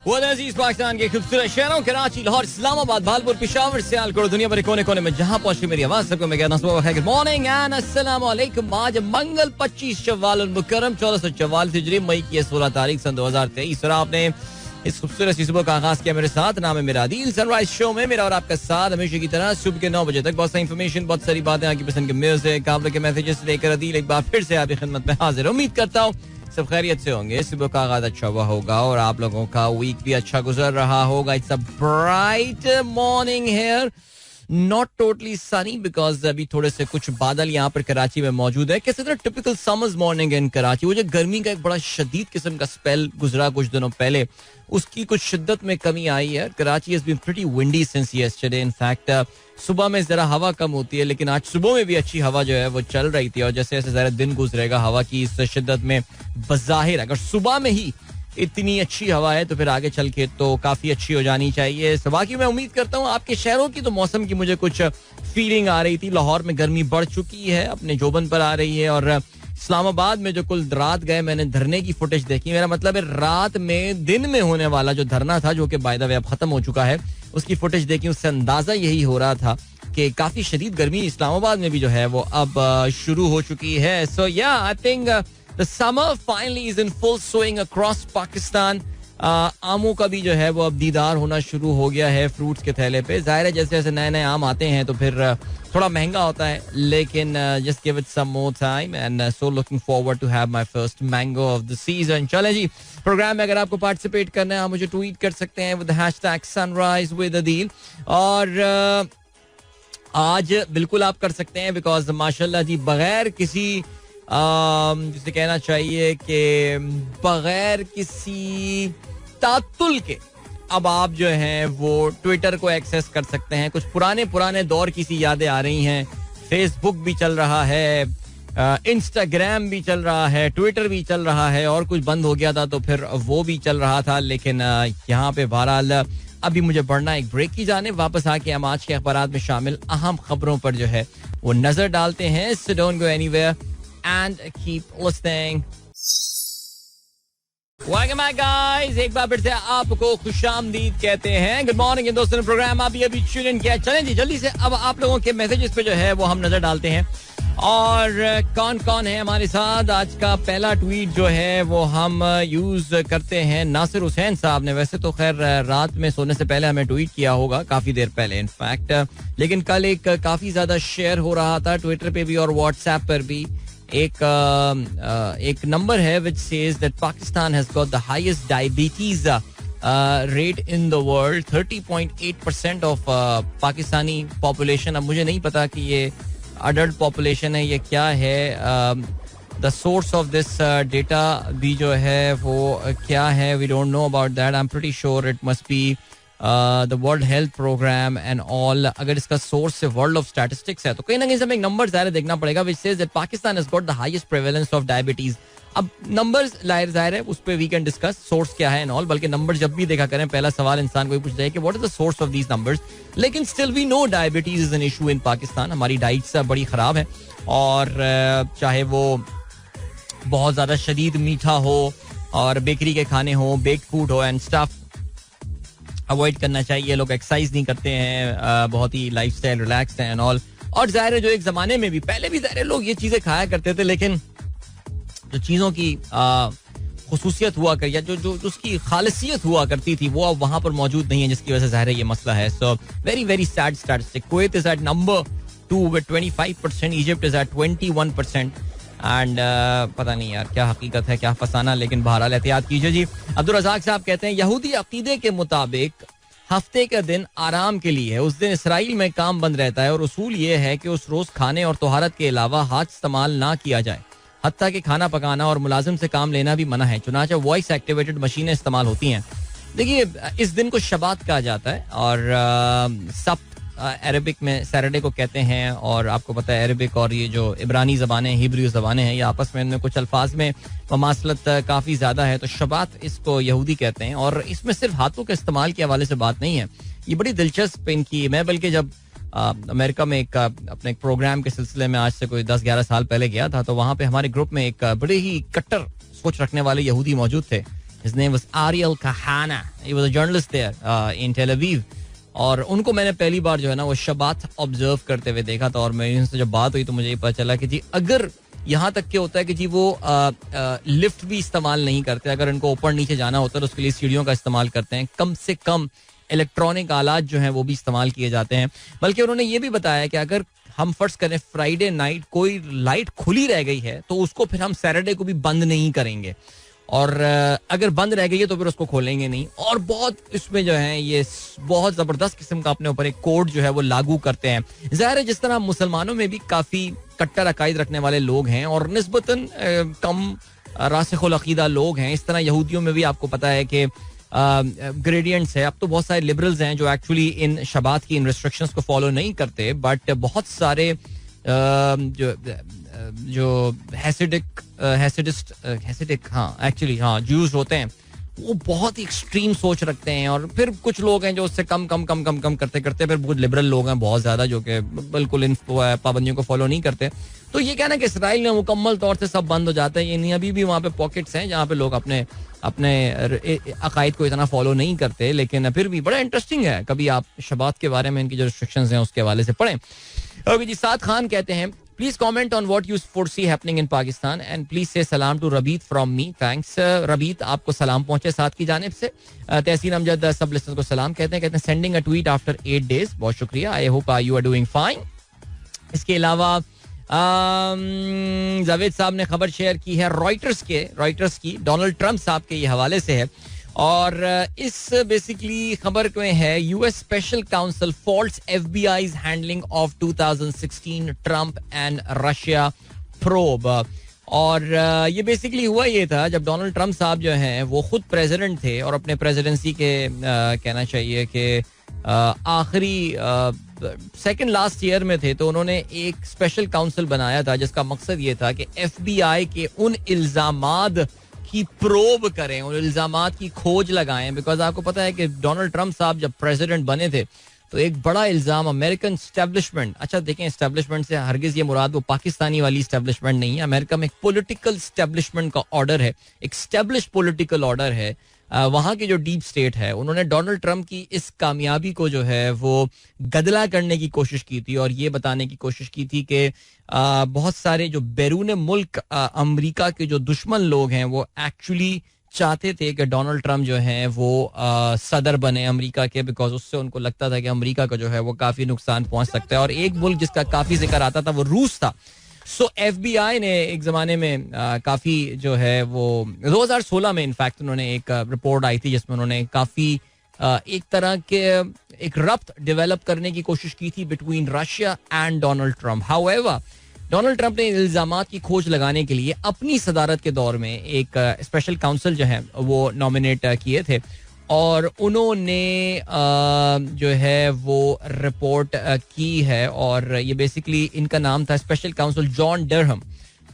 पाकिस्तान के खूबसूरत शहरों कराची, लाहौर, इस्लामाबाद, भालपुर, पेशावर, सियालकोट, दुनिया भर कोने कोने में जहां पहुंचे मेरी आवाज सबको मैं कहता हूं गुड मॉर्निंग एंड अस्सलाम वालेकुम। आज मंगल 25 शव्वाल उल मुकर्रम 1444 हिजरी, मई की 16 तारीख सन 2023 और आपने इस खूबसूरत सी सुबह का आगाज किया मेरे साथ। नाम है मेरा आदिल। सनराइज शो में मेरा और आपका साथ हमेशा की तरह सुबह के 9 बजे तक बहुत सारी इन्फॉर्मेशन, बहुत सारी बातें, आपकी पसंद के म्यूजिक, आप लोग के मैसेजेस लेकर आदिल एक बार फिर से आपकी खिदमत में हाजिर। उम्मीद करता हूँ सब खैरियत से होंगे, सुबह का आगाज अच्छा हुआ होगा और आप लोगों का वीक भी अच्छा गुजर रहा होगा। It's a bright morning here, not totally Sunny because अभी थोड़े से कुछ बादल यहाँ पर कराची में मौजूद है। कैसे टिपिकल समर्स मॉर्निंग इन कराची। वो जो गर्मी का एक बड़ा शदीद किस्म का स्पेल गुजरा कुछ दिनों पहले, उसकी कुछ शिद्दत में कमी आई है। Karachi has been pretty windy since yesterday. In fact सुबह में जरा हवा कम होती है, लेकिन आज सुबह में भी अच्छी हवा जो है वो चल रही थी और जैसे जैसे जरा दिन गुजरेगा हवा की इस शिद्दत में बज़ाहिर अगर सुबह में ही इतनी अच्छी हवा है तो फिर आगे चल के तो काफी अच्छी हो जानी चाहिए। तो बाकी मैं उम्मीद करता हूँ आपके शहरों की तो मौसम की मुझे कुछ फीलिंग आ रही थी। लाहौर में गर्मी बढ़ चुकी है, अपने जोबन पर आ रही है और इस्लामाबाद में जो कुल रात गए मैंने धरने की फुटेज देखी। मेरा मतलब है रात में दिन में होने वाला जो धरना था, जो कि बाय द वे अब खत्म हो चुका है, उसकी फुटेज देखी, उससे अंदाजा यही हो रहा था कि काफी शदीद गर्मी इस्लामाबाद में भी जो है वो अब शुरू हो चुकी है। सो yeah I think the summer finally is in full swing across Pakistan. आमों का भी जो है वो अब दीदार होना शुरू हो गया है फ्रूट्स के थैले पे। जाहिर है जैसे जैसे नए नए आम आते हैं तो फिर थोड़ा महंगा होता है, लेकिन just give it some more time and so looking forward to have my first mango of the season. चलें जी, प्रोग्राम में अगर आपको पार्टिसिपेट करना है आप मुझे ट्वीट कर सकते हैं with hashtag sunrise with Adeel. और आज बिल्कुल आप कर सकते हैं बिकॉज माशाल्लाह जी बगैर किसी जिसे कहना चाहिए कि बगैर किसी तातुल के अब आप जो हैं वो ट्विटर को एक्सेस कर सकते हैं। कुछ पुराने दौर की सी यादें आ रही हैं। फेसबुक भी चल रहा है, इंस्टाग्राम भी चल रहा है, ट्विटर भी चल रहा है और कुछ बंद हो गया था तो फिर वो भी चल रहा था। लेकिन यहाँ पे बहरहाल अभी मुझे बढ़ना एक ब्रेक की जाने। वापस आके हम आज के अखबारात में शामिल अहम खबरों पर जो है वो नजर डालते हैं। So don't go anywhere and keep listening. Welcome back guys, एक बार फिर से आपको खुशामदीद कहते हैं। गुड मॉर्निंग दोस्तों, प्रोग्राम अभी ट्यून इन किया। चलें जी जल्दी से अब आप लोगों के मैसेजेस पे जो है वो हम नजर डालते हैं और कौन कौन है हमारे साथ। आज का पहला ट्वीट जो है वो हम यूज करते हैं नासिर हुसैन साहब ने। वैसे तो खैर रात में सोने से पहले हमें ट्वीट किया होगा काफी देर पहले इनफैक्ट, लेकिन कल एक काफी ज्यादा शेयर हो रहा था ट्विटर पे भी और व्हाट्सएप पर भी। एक नंबर है which says that Pakistan has got the highest diabetes rate in the world. 30.8% of Pakistani population, अब मुझे नहीं पता कि ये adult population है ये क्या है। The source of this data भी जो है वो क्या है, we don't know about that. I'm pretty sure it must be the World Health Program and all. अगर इसका सोर्स से World of Statistics है तो कहीं ना कहीं से हमें एक नंबर ज़ाहिर देखना पड़ेगा which says that Pakistan has got the highest prevalence of diabetes. अब नंबर्स ज़ाहिर है उस पर वी कैन डिस्कस सोर्स क्या है एंड ऑल, बल्कि नंबर जब भी देखा करें पहला सवाल इंसान को ही पूछता है कि what is the source of these numbers. लेकिन still we know diabetes is an issue in Pakistan. हमारी डाइट्स बड़ी ख़राब है और चाहे वो बहुत ज़्यादा शदीद मीठा हो और बेकरी के खाने हो, बेक्ड फूड हो एंड स्टफ, अवॉइड करना चाहिए। लोग एक्सरसाइज नहीं करते हैं, बहुत ही लाइफस्टाइल रिलैक्स्ड है एंड ऑल। और जाहिर है जो एक जमाने में भी पहले भी जाहिर लोग ये चीजें खाया करते थे, लेकिन जो चीजों की खुसूसियत हुआ कर या जो उसकी खालिसियत हुआ करती थी वो अब वहां पर मौजूद नहीं है, जिसकी वजह से जाहिर है ये मसला है। So very very sad statistic. Kuwait is at number 2 with 25%, Egypt is at 21%। And पता नहीं यार क्या हकीकत है क्या फसाना, लेकिन बहरहाल एहतियात कीजिए जी। अब्दुल रज़ाक साहब कहते हैं यहूदी अकीदे के मुताबिक हफ्ते का दिन आराम के लिए है। उस दिन इसराइल में काम बंद रहता है और उसूल ये है कि उस रोज खाने और तोहारत के अलावा हाथ इस्तेमाल ना किया जाए, हत्ता कि खाना पकाना और मुलाजिम से काम लेना भी मना है। चुनांचे वॉइस एक्टिवेटेड मशीनें इस्तेमाल होती हैं। देखिए इस दिन को शबात कहा जाता है और सब्त अरबिक में सैटरडे को कहते हैं और आपको पता है अरबिक और ये जो इब्रानी ज़बानें हिब्रू ज़बानें हैं ये आपस में इनमें कुछ अल्फाज में ममासलत काफ़ी ज़्यादा है, तो शबात इसको यहूदी कहते हैं। और इसमें सिर्फ हाथों के इस्तेमाल के हवाले से बात नहीं है, ये बड़ी दिलचस्प इनकी। मैं बल्कि जब अमेरिका में एक अपने एक प्रोग्राम के सिलसिले में आज से कोई 10-11 साल पहले गया था तो वहाँ पे हमारे ग्रुप में एक बड़े ही कट्टर सोच रखने वाले यहूदी मौजूद थे His name was Ariel Kahana. He was a journalist there in Tel Aviv. और उनको मैंने पहली बार जो है ना वो शबात ऑब्जर्व करते हुए देखा था. और मेरी उनसे जब बात हुई तो मुझे ये पता चला कि जी अगर यहाँ तक क्या होता है कि जी वो लिफ्ट भी इस्तेमाल नहीं करते. अगर इनको ऊपर नीचे जाना होता है तो उसके लिए सीढ़ियों का इस्तेमाल करते हैं. कम से कम इलेक्ट्रॉनिक आलात जो हैं वो भी इस्तेमाल किए जाते हैं. बल्कि उन्होंने ये भी बताया कि अगर हम फर्ज करें फ्राइडे नाइट कोई लाइट खुली रह गई है तो उसको फिर हम सैटरडे को भी बंद नहीं करेंगे. और अगर बंद रह गई है तो फिर उसको खोलेंगे नहीं. और बहुत इसमें जो है ये बहुत ज़बरदस्त किस्म का अपने ऊपर एक कोड जो है वो लागू करते हैं. ज़ाहिर है जिस तरह मुसलमानों में भी काफ़ी कट्टर अकायद रखने वाले लोग हैं और निस्बतन कम रासिखुल अकीदा लोग हैं, इस तरह यहूदियों में भी आपको पता है कि ग्रेडियंट्स है. अब तो बहुत सारे लिबरल्स हैं जो एक्चुअली इन शबात की इन रिस्ट्रिक्शंस को फॉलो नहीं करते. बट बहुत सारे जो जूस होते हैं वो बहुत ही एक्सट्रीम सोच रखते हैं. और फिर कुछ लोग हैं जो उससे कम करते फिर बहुत लिबरल लोग हैं बहुत ज्यादा जो कि बिल्कुल इन पाबंदियों को फॉलो नहीं करते. तो ये कहना कि इसराइल में मुकम्मल तौर से सब बंद हो जाता है ये नहीं. अभी भी वहाँ पे पॉकेट्स हैं जहाँ पे लोग अपने अकायद को इतना फॉलो नहीं करते. लेकिन फिर भी बड़ा इंटरेस्टिंग है. कभी आप शबात के बारे में इनकी जो रिस्ट्रिक्शंस हैं उसके हवाले से पढ़ें. अभी जी साद खान कहते हैं please comment on what you foresee happening in Pakistan and please say सलाम to Rabeet from me. Thanks Rabeet, आपको सलाम पहुंचे साथ की जानिब से. तहसीन अमजद सब लिस्टर्स को सलाम कहते हैं sending a tweet after 8 days. बहुत शुक्रिया. I hope you are doing fine. इसके अलावा जावेद साहब ने खबर शेयर की है रॉयटर्स की डोनाल्ड ट्रंप साहब के ये हवाले से है. और इस बेसिकली खबर में है US special counsel faults FBI's handling of 2016 Trump and Russia probe. और ये बेसिकली हुआ ये था जब डोनाल्ड ट्रंप साहब जो हैं वो खुद प्रेसिडेंट थे और अपने प्रेसिडेंसी के कहना चाहिए कि आखिरी सेकंड लास्ट ईयर में थे. तो उन्होंने एक स्पेशल काउंसिल बनाया था जिसका मकसद ये था कि एफबीआई के उन इल्जामात की प्रोब करें, उन इल्जामात की खोज लगाएं. बिकॉज आपको पता है कि डोनाल्ड ट्रंप साहब जब प्रेसिडेंट बने थे तो एक बड़ा इल्जाम अमेरिकन एस्टेब्लिशमेंट, अच्छा देखें एस्टेब्लिशमेंट से हरगिज ये मुराद वो पाकिस्तानी वाली एस्टेब्लिशमेंट नहीं है. अमेरिका में एक पॉलिटिकल एस्टेब्लिशमेंट का ऑर्डर है, एक एस्टेब्लिश पॉलिटिकल ऑर्डर है. वहाँ की जो डीप स्टेट है उन्होंने डोनाल्ड ट्रंप की इस कामयाबी को जो है वो गदला करने की कोशिश की थी और ये बताने की कोशिश की थी कि बहुत सारे जो बैरून मुल्क अमेरिका के जो दुश्मन लोग हैं वो एक्चुअली चाहते थे कि डोनाल्ड ट्रंप जो है वो सदर बने अमेरिका के. बिकॉज उससे उनको लगता था कि अमेरिका को जो है वो काफ़ी नुकसान पहुंच सकता है. और एक मुल्क जिसका काफ़ी जिक्र आता था वो रूस था. सो एफबीआई ने एक ज़माने में काफ़ी जो है वो 2016 में इनफैक्ट उन्होंने एक रिपोर्ट आई थी जिसमें उन्होंने काफ़ी एक तरह के एक रब्त डेवलप करने की कोशिश की थी between Russia and Donald Trump. However Donald Trump ने इल्जामात की खोज लगाने के लिए अपनी सदारत के दौर में एक स्पेशल काउंसिल जो है वो नॉमिनेट किए थे और उन्होंने जो है वो रिपोर्ट की है. और ये बेसिकली इनका नाम था स्पेशल काउंसिल जॉन डरहम.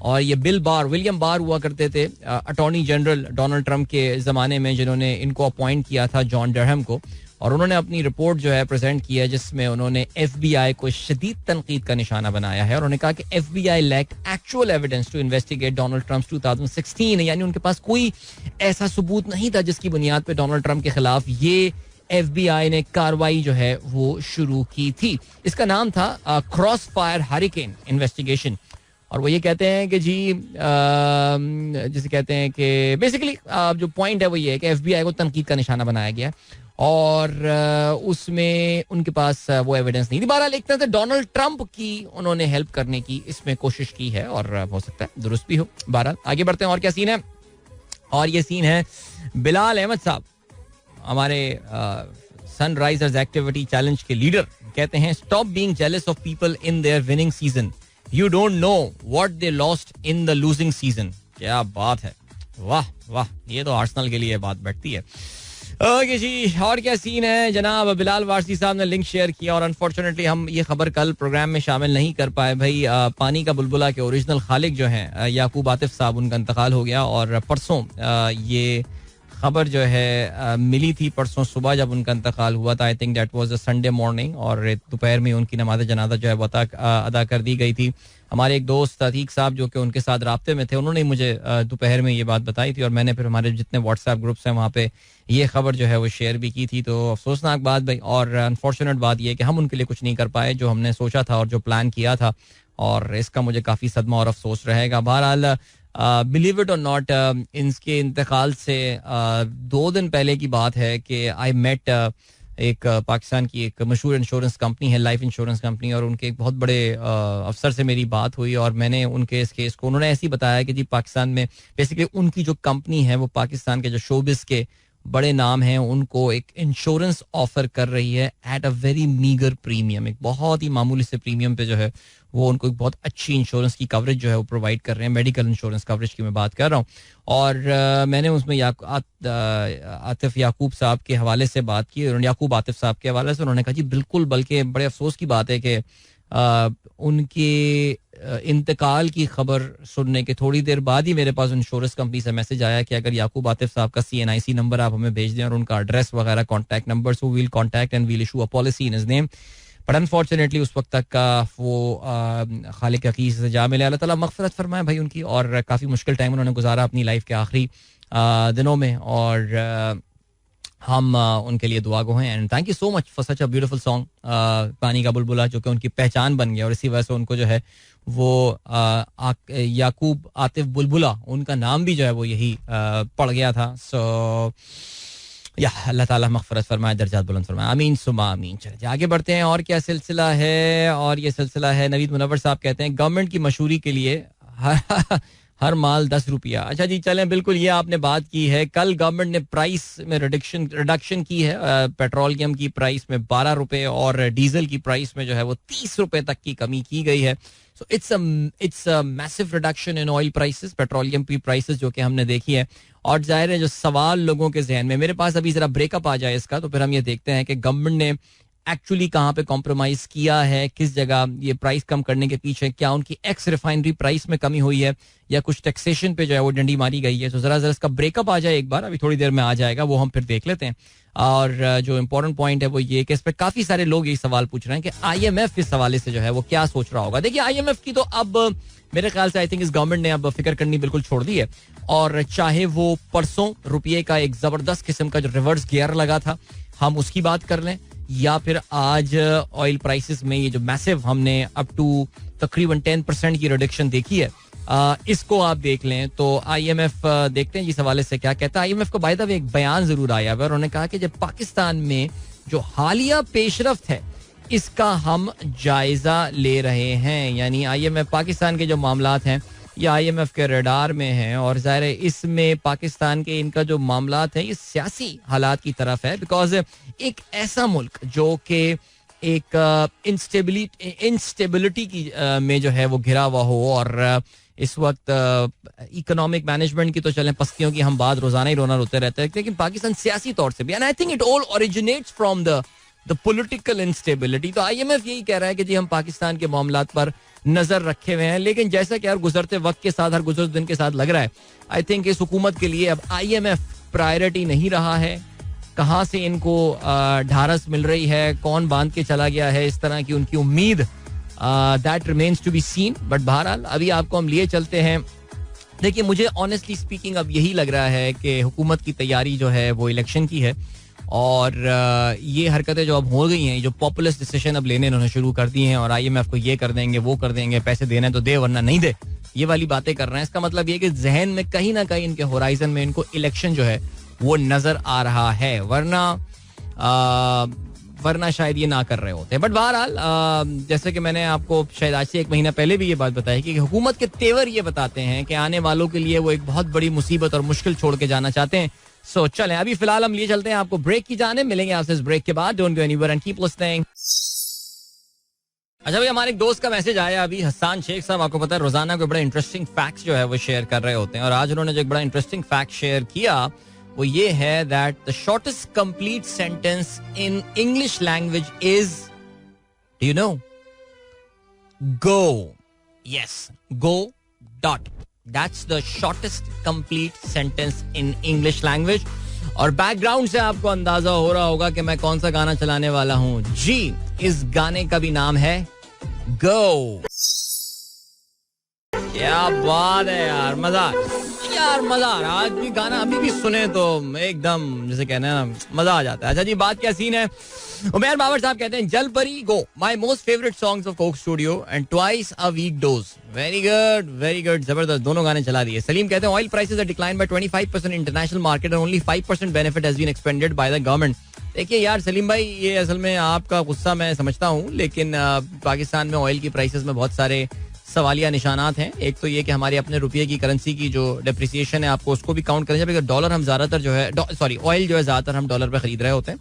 और ये विलियम बार हुआ करते थे अटॉर्नी जनरल डोनाल्ड ट्रंप के ज़माने में जिन्होंने इनको अपॉइंट किया था जॉन डरहम को. और उन्होंने अपनी रिपोर्ट जो है प्रेजेंट की है जिसमें उन्होंने एफबीआई को शदीद तनकीद का निशाना बनाया है. और उन्होंने कहा कि FBI lack actual evidence to investigate Donald Trump 2016. यानी उनके पास कोई ऐसा सबूत नहीं था जिसकी बुनियाद पे डोनाल्ड ट्रंप के खिलाफ ये एफबीआई ने कार्रवाई जो है वो शुरू की थी. इसका नाम था क्रॉस फायर हरिकेन इन्वेस्टिगेशन. और वो ये कहते हैं कि जी जिसे कहते हैं कि बेसिकली जो पॉइंट है वो ये है कि एफबीआई को तनकीद का निशाना बनाया गया और उसमें उनके पास वो एविडेंस नहीं थी. बहरहाल एक तरह से डोनाल्ड ट्रंप की उन्होंने हेल्प करने की इसमें कोशिश की है और हो सकता है दुरुस्त भी हो. बहरहाल आगे बढ़ते हैं. और क्या सीन है? और ये सीन है बिलाल अहमद साहब, हमारे सनराइजर्स एक्टिविटी चैलेंज के लीडर, कहते हैं stop being jealous of people in their winning season. You don't know what they lost in the losing season. क्या बात है, वाह वाह, ये तो आर्सेनल के लिए बात बैठती है. ओके जी, और क्या सीन है जनाब? बिलाल वारसी साहब ने लिंक शेयर किया और अनफॉर्चुनेटली हम ये खबर कल प्रोग्राम में शामिल नहीं कर पाए. भाई पानी का बुलबुला के ओरिजिनल खालिक जो हैं याकूब आतिफ साहब, उनका इंतकाल हो गया और परसों ये खबर जो है मिली थी परसों सुबह जब उनका इंतकाल हुआ था. I think that was a Sunday morning और दोपहर में उनकी नमाज जनाजा जो है वो अदा कर दी गई थी. हमारे एक दोस्त अतीक साहब जो कि उनके साथ राब्ते में थे, उन्होंने मुझे दोपहर में ये बात बताई थी और मैंने फिर हमारे जितने व्हाट्सएप ग्रुप्स हैं वहाँ पे ये खबर जो है वो शेयर भी की थी. तो अफसोसनाक बात भाई और अनफॉर्चुनेट बात ये है कि हम उनके लिए कुछ नहीं कर पाए जो हमने सोचा था और जो प्लान किया था, और इसका मुझे काफ़ी सदमा और अफसोस रहेगा. बहरहाल बिलीव इट और नॉट, इनके इंतकाल से 2 दिन पहले की बात है कि आई मेट एक पाकिस्तान की एक मशहूर इंश्योरेंस कंपनी है, लाइफ इंश्योरेंस कंपनी, और उनके एक बहुत बड़े अफसर से मेरी बात हुई और मैंने उनके इस केस को, उन्होंने ऐसे ही बताया कि जी पाकिस्तान में बेसिकली उनकी जो कंपनी है वो पाकिस्तान के जो शोबिस के बड़े नाम हैं उनको एक इंश्योरेंस ऑफर कर रही है at a very meagre premium. एक बहुत ही मामूली से प्रीमियम पे जो है वो उनको एक बहुत अच्छी इंश्योरेंस की कवरेज जो है वो प्रोवाइड कर रहे हैं. मेडिकल इंश्योरेंस कवरेज की मैं बात कर रहा हूँ. और मैंने उसमें आतिफ याकूब साहब के हवाले से बात की, याकूब आतिफ साहब के हवाले से. उन्होंने कहा जी बिल्कुल, बल्कि बड़े अफसोस की बात है कि उनके इंतकाल की खबर सुनने के थोड़ी देर बाद ही मेरे पास इंश्योरेंस कंपनी से मैसेज आया कि अगर याकूब आतिफ साहब का CNIC नंबर आप हमें भेज दें और उनका एड्रेस वगैरह contact number, so we'll contact and we'll issue a policy in his name. But unfortunately उस वक्त तक का वो खालिक हकीक से जा मिले. अल्लाह ताला मगफिरत फरमाए भाई उनकी, और काफ़ी मुश्किल टाइम उन्होंने गुजारा अपनी लाइफ के आखिरी दिनों में, और हम उनके लिए दुआ गो हैं. And thank you so much for such a beautiful song पानी का बुलबुला, जो कि उनकी पहचान बन गया और इसी वजह से उनको जो है वो याकूब आतिफ बुलबुला उनका नाम भी जो है वो यही पड़ गया था. सो या अल्लाह ताला मग़फ़िरत फरमाए, दर्जात बुलंद फरमाए, आमीन सुमा आमीन. चलिए आगे बढ़ते हैं. और क्या सिलसिला है, और ये सिलसिला है नवीद मुनव्वर साहब कहते हैं गवर्नमेंट की मशहूरी के लिए हर माल 10 रुपया. अच्छा जी, चलें, बिल्कुल ये आपने बात की है. कल गवर्नमेंट ने प्राइस में रिडक्शन की है. पेट्रोलियम की प्राइस में 12 रुपए और डीजल की प्राइस में जो है वो 30 रुपए तक की कमी की गई है. So it's a massive reduction in oil prices, petroleum की प्राइसेस जो कि हमने देखी है. और जाहिर है जो सवाल लोगों के जहन में, मेरे पास अभी जरा ब्रेकअप आ जाए इसका, तो फिर हम ये देखते हैं कि गवर्नमेंट ने एक्चुअली कहाँ पे कॉम्प्रोमाइज किया है, किस जगह ये प्राइस कम करने के पीछे, क्या उनकी एक्स रिफाइनरी प्राइस में कमी हुई है या कुछ टैक्सेशन पे जो है वो डंडी मारी गई है. तो जरा इसका ब्रेकअप आ जाए एक बार, अभी थोड़ी देर में आ जाएगा, वो हम फिर देख लेते हैं. और जो इम्पोर्टेंट पॉइंट है वो ये कि इस पर काफी सारे लोग यही सवाल पूछ रहे हैं कि IMF इस हवाले से जो है वो क्या सोच रहा होगा. देखिए IMF की तो अब मेरे ख्याल से आई थिंक इस गवर्नमेंट ने अब फिक्र करनी बिल्कुल छोड़ दी है. और चाहे वो परसों रुपये का एक जबरदस्त किस्म का जो रिवर्स गियर लगा था हम उसकी बात कर लें, या फिर आज ऑयल प्राइसेस में ये जो मैसिव हमने अप टू तकरीबन 10% की रिडक्शन देखी है, इसको आप देख लें. तो IMF देखते हैं इस हवाले से क्या कहता है. IMF को बाय द वे एक बयान जरूर आया है और उन्होंने कहा कि जब पाकिस्तान में जो हालिया पेशरफ्त है इसका हम जायजा ले रहे हैं. यानी IMF पाकिस्तान के जो मामलात हैं ये IMF के रडार में हैं, और ज़ाहिर है इसमें पाकिस्तान के इनका जो मामलात है ये सियासी हालात की तरफ है. बिकॉज एक ऐसा मुल्क जो कि एक इंस्टेबिलिटी की में जो है वो घिरा हुआ हो, और इस वक्त इकोनॉमिक मैनेजमेंट की तो चलें पस्तियों की हम बात रोजाना ही रोते रहते हैं, लेकिन पाकिस्तान सियासी तौर से भी, and I think it all originates from the political instability. तो IMF यही कह रहा है कि जी हम पाकिस्तान के मामलात पर नजर रखे हुए हैं, लेकिन जैसा कि हर गुजरते वक्त के साथ, हर गुजरते दिन के साथ लग रहा है, आई थिंक इस हुकूमत के लिए अब IMF प्रायोरिटी नहीं रहा है. कहाँ से इनको ढारस मिल रही है, कौन बांध के चला गया है, इस तरह की उनकी उम्मीद, that remains to be seen. But बहरहाल अभी आपको हम लिए चलते हैं. देखिए मुझे ऑनेस्टली स्पीकिंग अब यही लग रहा है कि हुकूमत की तैयारी जो है वो इलेक्शन की है, और ये हरकतें जो अब हो गई हैं, जो पॉपुलिस्ट डिसीजन अब लेने इन्होंने शुरू कर दिए हैं, और IMF को ये कर देंगे वो कर देंगे, पैसे देने तो दे वरना नहीं दे, ये वाली बातें कर रहे हैं. इसका मतलब ये कि जहन में कहीं ना कहीं इनके होराइजन में इनको इलेक्शन जो है वो नजर आ रहा है, वरना शायद ये ना कर रहे होते. बट बहरहाल जैसे कि मैंने आपको शायद आज से 1 महीना पहले भी ये बात बताई कि हुकूमत के तेवर ये बताते हैं कि आने वालों के लिए वो एक बहुत बड़ी मुसीबत और मुश्किल छोड़ के जाना चाहते हैं. सो चलें अभी फिलहाल हम लिए चलते हैं आपको ब्रेक की जाने. मिलेंगे आपसे इस ब्रेक के बाद. Don't go anywhere and keep listening. अच्छा भाई, हमारे एक दोस्त का मैसेज आया अभी, हसन शेख साहब. आपको पता है रोजाना कोई बड़ा इंटरेस्टिंग फैक्ट्स जो है वो शेयर कर रहे होते हैं, और आज उन्होंने जो एक बड़ा इंटरेस्टिंग फैक्ट शेयर किया वो ये है that the shortest complete sentence in English language is, do you know, go. Yes, go dot. That's the shortest complete sentence in English language. और बैकग्राउंड से आपको अंदाजा हो रहा होगा कि मैं कौन सा गाना चलाने वाला हूँ. जी, इस गाने का भी नाम है गो. क्या बात है यार, मजा आ रहा. आज भी गाना अभी भी सुने तो एकदम जैसे कहना है ना, मजा आ जाता है. अच्छा जी, बात क्या सीन है. उमर बाबर साहब कहते हैं Jal Pari go, my most favourite songs of Coke Studio and twice a week dose. Very good, जबरदस्त, दोनों गाने चला दिए. सलीम कहते हैं oil prices are decline by 25% international market and only 5% benefit has been expended by the government. देखिए यार सलीम भाई, ये असल में आपका गुस्सा मैं समझता हूँ, लेकिन पाकिस्तान में ऑयल की प्राइसेस में बहुत सारे सवालिया निशानात हैं. एक तो ये कि हमारे अपने रुपये की करेंसी की जो डेप्रिसिएशन है, आपको उसको भी काउंट करना चाहिए. डॉलर हम ज्यादातर जो है ऑयल जो है ज्यादातर हम डॉलर पे खरीद रहे होते हैं.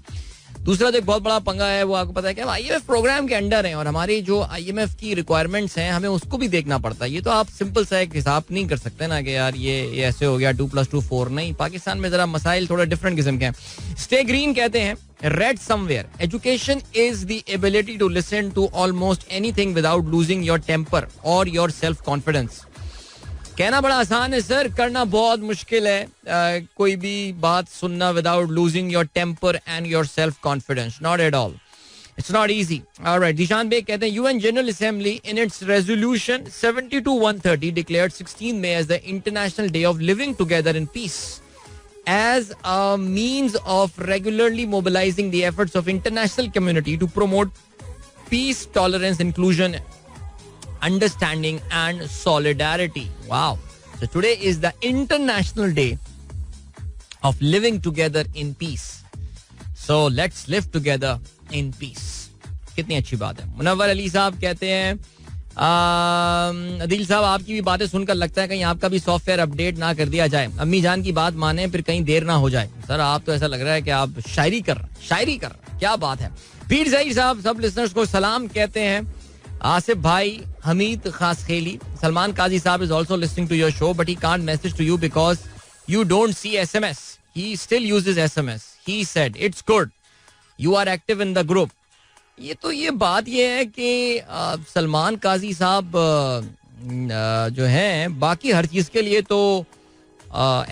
दूसरा तो एक बहुत बड़ा पंगा है, वो आपको पता है कि IMF प्रोग्राम के अंडर है और हमारी जो IMF की रिक्वायरमेंट्स हैं हमें उसको भी देखना पड़ता है. ये तो आप सिंपल सा एक हिसाब नहीं कर सकते ना कि यार ये ऐसे हो गया 2+2 4. नहीं, पाकिस्तान में जरा मसाइल थोड़ा डिफरेंट किस्म के हैं. स्टे ग्रीन कहते हैं read somewhere education is the ability to listen to almost anything without losing your temper or your self confidence. कहना बड़ा आसान है सर, करना बहुत मुश्किल है. कोई भी बात सुनना without losing your temper and your self confidence. Not at all. It's not easy. All right. Dishan Bey कहते हैं UN General Assembly in its resolution 72-130 declared 16 May as the International Day of Living Together in Peace, as a means of regularly mobilizing the efforts of international community to promote peace, tolerance, inclusion, understanding and solidarity. Wow. So today is the International Day of Living Together in Peace. So let's live together in peace. कितनी अच्छी बात है. मुनव्वर अली साहब कहते हैं अदील साहब, आपकी भी बातें सुनकर लगता है कहीं आपका भी सॉफ्टवेयर अपडेट ना कर दिया जाए. अम्मी जान की बात माने, फिर कहीं देर ना हो जाए. सर आप तो ऐसा लग रहा है कि आप शायरी कर रहे हैं. क्या बात है. पीर ज़हीर साहब सब लिसनर्स को सलाम कहते हैं. आसिफ भाई, हमीद खास खेली, सलमान काजी साहब is also listening to your show but he can't message to you because you don't see SMS. He still uses SMS. He said it's good you are active in the group. ये बात ये है कि सलमान काजी साहब जो हैं बाकी हर चीज के लिए तो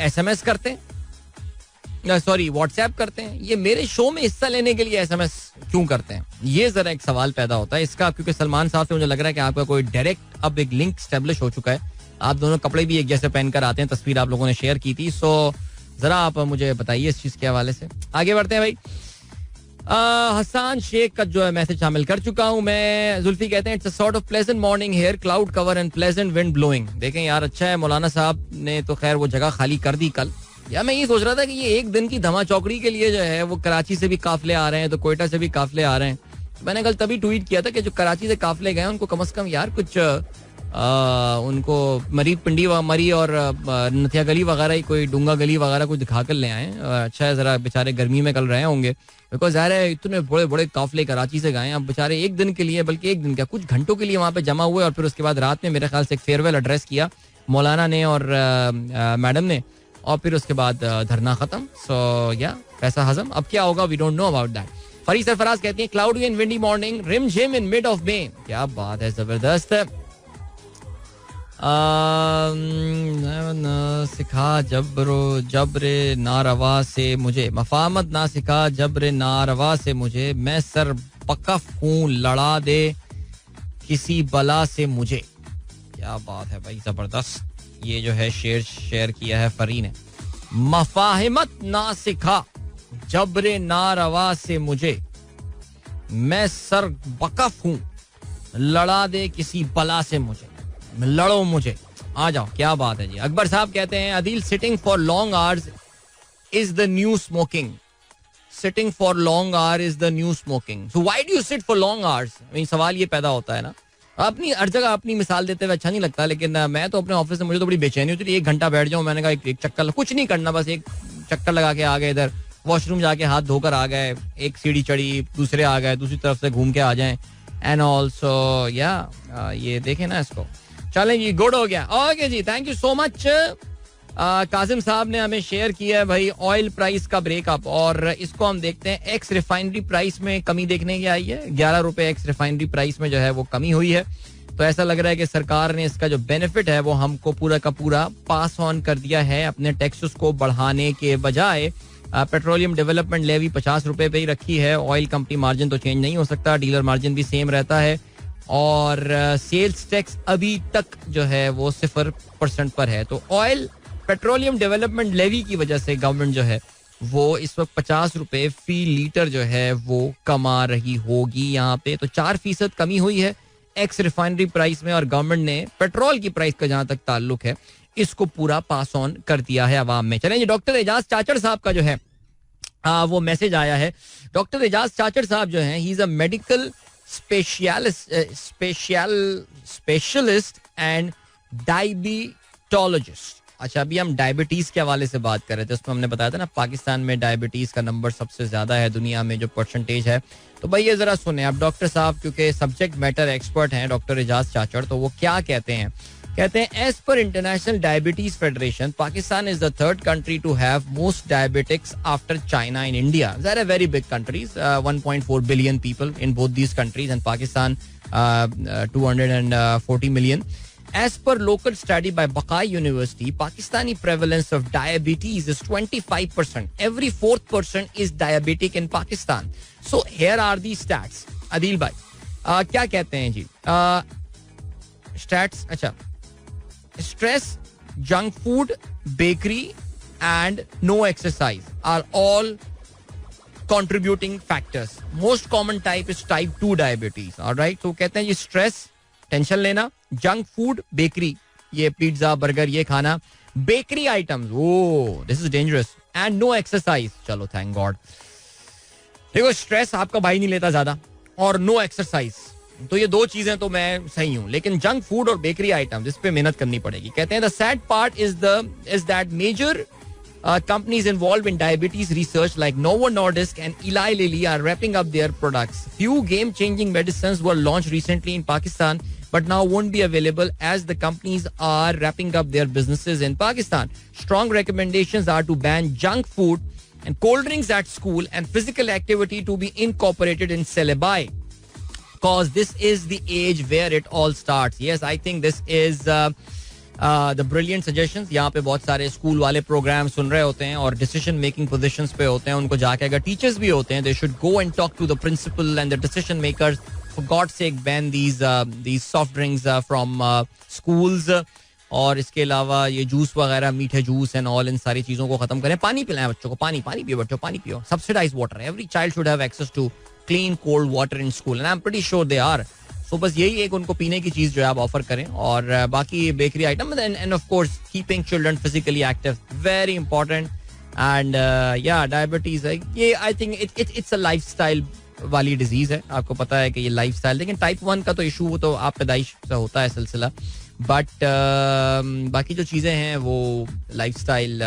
SMS करते हैं, सॉरी व्हाट्सएप करते हैं. ये मेरे शो में हिस्सा लेने के लिए SMS क्यों करते हैं, ये जरा एक सवाल पैदा होता है इसका. क्योंकि सलमान साहब से मुझे लग रहा है कि आपका कोई डायरेक्ट अब एक लिंक स्टेब्लिश हो चुका है. आप दोनों कपड़े भी एक जैसे पहनकर आते हैं, तस्वीर आप लोगों ने शेयर की थी. सो जरा आप मुझे बताइए इस चीज के हवाले से. आगे बढ़ते हैं भाई. हसन शेख का जो है मैसेज शामिल कर चुका हूं मैं. जुल्फी कहते हैं it's a sort of pleasant morning here, cloud cover and pleasant wind blowing. देखें यार अच्छा है, मौलाना साहब ने तो खैर वो जगह खाली कर दी कल. या मैं ये सोच रहा था कि ये एक दिन की धमा चौकड़ी के लिए जो है वो कराची से भी काफले आ रहे हैं, तो कोयटा से भी काफले आ रहे हैं. मैंने कल तभी ट्वीट किया था कि जो कराची से काफले गए उनको कम से कम यार कुछ उनको मरी पिंडी मरी और नथिया गली वगैरह ही, कोई डूंगा गली वगैरह कुछ दिखा कर ले आए. अच्छा है, जरा बेचारे गर्मी में कल रहे होंगे, बिकॉज यार इतने बड़े बड़े काफले कराची से गए. अब बेचारे एक दिन के लिए, बल्कि एक दिन क्या कुछ घंटों के लिए वहाँ पे जमा हुए और फिर उसके बाद रात में मेरे ख्याल से एक फेयरवेल एड्रेस किया मौलाना ने और मैडम ने, और फिर उसके बाद धरना खत्म. सो या पैसा हजम. अब क्या होगा we don't know about that. Farid Sarfaraz कहती है क्लाउडी एंड विंडी मॉर्निंग, रिम झिम इन मिड ऑफ मे. क्या बात है, जबरदस्त. सिखा जब्रे नारवा से मुझे, मफामत ना सिखा जब्रे नारवा से मुझे, मैं सर बकफ हूँ लड़ा दे किसी बला से मुझे. क्या बात है भाई, जबरदस्त. ये जो है शेयर किया है फरी ने. मफाहिमत ना सिखा जब्रे नारवा से मुझे, मैं सर बकफ हूँ लड़ा दे किसी बला से मुझे, लड़ो मुझे, आ जाओ. क्या बात है जी. अकबर साहब कहते हैं Adeel sitting for long hours is the new smoking. Sitting for long our is the new smoking. So why do you sit for long hours. सवाल ये पैदा होता है ना. अपनी हर जगह अपनी मिसाल देते हुए अच्छा नहीं लगता, लेकिन मैं तो अपने ऑफिस में मुझे तो बड़ी बेचैनी होती है. 1 घंटा बैठ जाऊं, मैंने कहा एक चक्कर, कुछ नहीं करना, बस एक चक्कर लगा के आ गए, इधर वॉशरूम जाके हाथ धोकर आ गए, एक सीढ़ी चढ़ी, दूसरे आ गए, दूसरी तरफ से घूम के आ जाएं. एंड ऑल्सो या ये देखें ना इसको. चलें जी, गुड हो गया. ओके जी, thank you so much. Kazim साहब ने हमें शेयर किया है भाई ऑयल प्राइस का ब्रेकअप, और इसको हम देखते हैं. एक्स रिफाइनरी प्राइस में कमी देखने की आई है. 11 रुपए एक्स रिफाइनरी प्राइस में जो है वो कमी हुई है. तो ऐसा लग रहा है कि सरकार ने इसका जो बेनिफिट है वो हमको पूरा का पूरा पास ऑन कर दिया है. अपने टैक्सेस को बढ़ाने के बजाय पेट्रोलियम डेवलपमेंट लेवी 50 रुपए पे ही रखी है. ऑयल कंपनी मार्जिन तो चेंज नहीं हो सकता, डीलर मार्जिन भी सेम रहता है. और सेल्स टैक्स अभी तक जो है वो 0% पर है. तो ऑयल पेट्रोलियम डेवलपमेंट लेवी की वजह से गवर्नमेंट जो है वो इस वक्त 50 रुपए फी लीटर जो है वो कमा रही होगी यहाँ पे. तो 4% कमी हुई है एक्स रिफाइनरी प्राइस में. और गवर्नमेंट ने पेट्रोल की प्राइस का जहां तक ताल्लुक है इसको पूरा पास ऑन कर दिया है अवाम में. चलें जी, डॉक्टर एजाज चाचड़ साहब का जो है वो मैसेज आया है. डॉक्टर एजाज चाचड़ साहब जो है he is a medical specialist and diabetologist. अच्छा, अभी हम डायबिटीज के हवाले से बात कर रहे थे. उसमें हमने बताया था ना पाकिस्तान में डायबिटीज का नंबर सबसे ज्यादा है दुनिया में जो परसेंटेज है. तो भाई ये जरा सुने आप डॉक्टर साहब, क्योंकि सब्जेक्ट मैटर एक्सपर्ट हैं डॉक्टर एजाज चाचड़, तो वो क्या कहते हैं. कहते हैं as per international diabetes federation Pakistan is the third country to have most diabetics after China in India. There are very big countries, 1.4 billion people in both these countries and Pakistan 240 million. As per local study by Buckeye University, Pakistani prevalence of diabetes is 25%. Every fourth person is diabetic in Pakistan. So here are the stats. Adil bhai, क्या कहते हैं जी? Stats, अच्छा. Stress, junk food, bakery, and no exercise are all contributing factors. Most common type is type 2 diabetes. All right. तो कहते हैं जी stress, tension लेना, junk food, bakery, ये पिज्जा बर्गर ये खाना, bakery items, oh this is dangerous, and no exercise. चलो thank God. देखो स्ट्रेस आपका भाई नहीं लेता ज्यादा और नो एक्सरसाइज, तो ये दो चीजें तो मैं सही हूं. लेकिन जंक फूड और बेकरी आइटम्स इस पे मेहनत करनी पड़ेगी. कहते हैं the sad part is that major companies involved in diabetes research like Novo Nordisk and Eli Lilly are wrapping up their products. Few game-changing medicines were launched recently in Pakistan, but now won't be available as the companies are wrapping up their businesses in Pakistan. Strong recommendations are to ban junk food and cold drinks at school and physical activity to be incorporated in syllabi. Because this is the age where it all starts. Yes, I think this is the brilliant suggestions. यहाँ पे बहुत सारे school वाले programme सुन रहे होते हैं और decision making positions पे होते हैं. उनको जाके अगर टीचर्स भी होते हैं, they should go and talk to the principal and the decision makers. For God sake ban these soft drinks from schools. और इसके अलावा ये जूस वगैरह, मीठे जूस एंड ऑल, इन सारी चीजों को खत्म करें. पानी पिलाएं बच्चों को, पानी पियो बच्चों, पानी पियो. Subsidize water, every child should have access to clean cold water in school and I am pretty sure they are. तो बस यही एक उनको पीने की चीज जो है आप ऑफर करें. और बाकी bakery item end of course keeping children physically active, very important. And या डायबिटीज है ये, I think it's a lifestyle वाली डिजीज है. आपको पता है कि ये लाइफस्टाइल, लेकिन टाइप 1 का तो इशू वो तो आप पैदाइश से होता है सिलसिला. बट बाकी जो चीजें हैं वो लाइफस्टाइल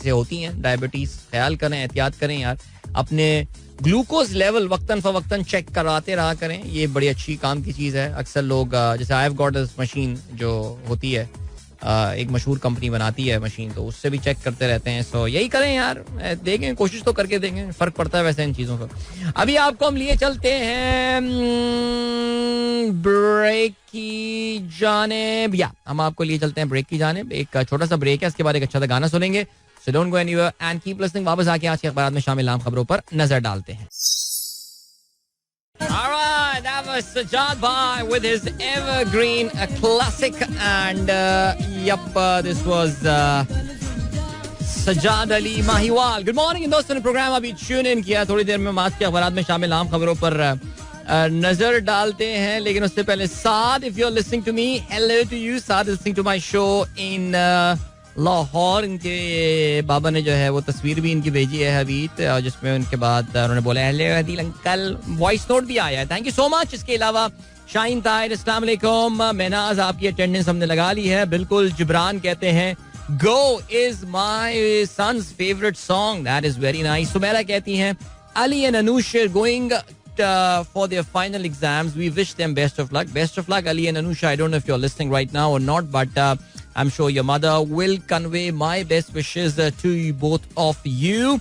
से होती हैं. डायबिटीज ख्याल करें, एहतियात करें यार. अपने ग्लूकोज लेवल वक्तन फवक्तन चेक कराते रहा करें. ये बड़ी अच्छी काम की चीज़ है. अक्सर लोग जैसे I have got this machine जो होती है, एक मशहूर कंपनी बनाती है मशीन, तो उससे भी चेक करते रहते हैं. सो यही करें यार, देखें, कोशिश तो करके देखें, फर्क पड़ता है वैसे इन चीज़ों का. अभी आपको हम लिए चलते हैं ब्रेक की जानिब. या हम आपको लिए चलते हैं ब्रेक की जानिब. एक छोटा सा ब्रेक है, इसके बाद एक अच्छा सा गाना सुनेंगे. So don't go anywhere and keep listening. वापस आके आज के अखबार में शामिल आम खबरों पर नजर डालते हैं. All right, that was Sajjad Bhai with his evergreen classic and this was Sajjad Ali Mahiwal. Good morning दोस्तों ने प्रोग्राम अभी ट्यून इन किया. थोड़ी देर में आज के अखबार में शामिल आम खबरों पर नजर डालते हैं. लेकिन उससे पहले साद, if you're listening to me, hello to you. Saad listening to my show in Lahore. इनके बाबा ने जो है वो तस्वीर भी इनकी भेजी है अभी, जिसमें उनके बाद उन्होंने बोला hello Adeel uncle. Voice note भी आया है, थैंक यू सो मच. इसके अलावा शाहीन ताहिर, अस्सलाम वालेकुम. मेनाज, आपकी अटेंडेंस हमने लगा ली है. बिल्कुल. जिब्रान कहते हैं go is my son's favourite song, that is very nice. Sumera कहती हैं Ali and Anush going for their final exams. We wish them best of luck. Best of luck, Ali and Anusha. I don't know if you're listening right now or not, but I'm sure your mother will convey my best wishes to both of you.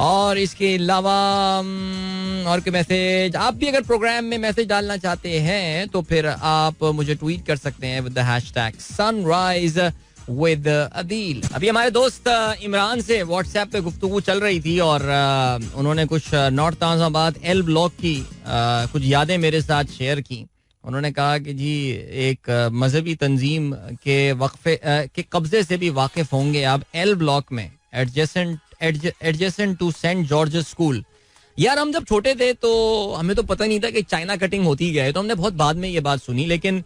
और इसके अलावा और के message, आप भी अगर programme में message डालना चाहते हैं तो फिर आप मुझे ट्वीट कर सकते हैं with the hashtag sunrise with Adeel. अभी हमारे दोस्त इमरान से व्हाट्सएप पे गुफ्तगू चल रही थी और उन्होंने कुछ नॉर्थ ताज़ाबाद एल ब्लॉक की कुछ यादें मेरे साथ शेयर की। उन्होंने कहा कि जी एक मजहबी तंजीम के वक्फे के कब्जे से भी वाकिफ होंगे आप एल ब्लॉक में adjacent to Saint George school. यार हम जब छोटे थे तो हमें तो पता नहीं था कि चाइना कटिंग होती है, तो हमने बहुत बाद में ये बात सुनी। लेकिन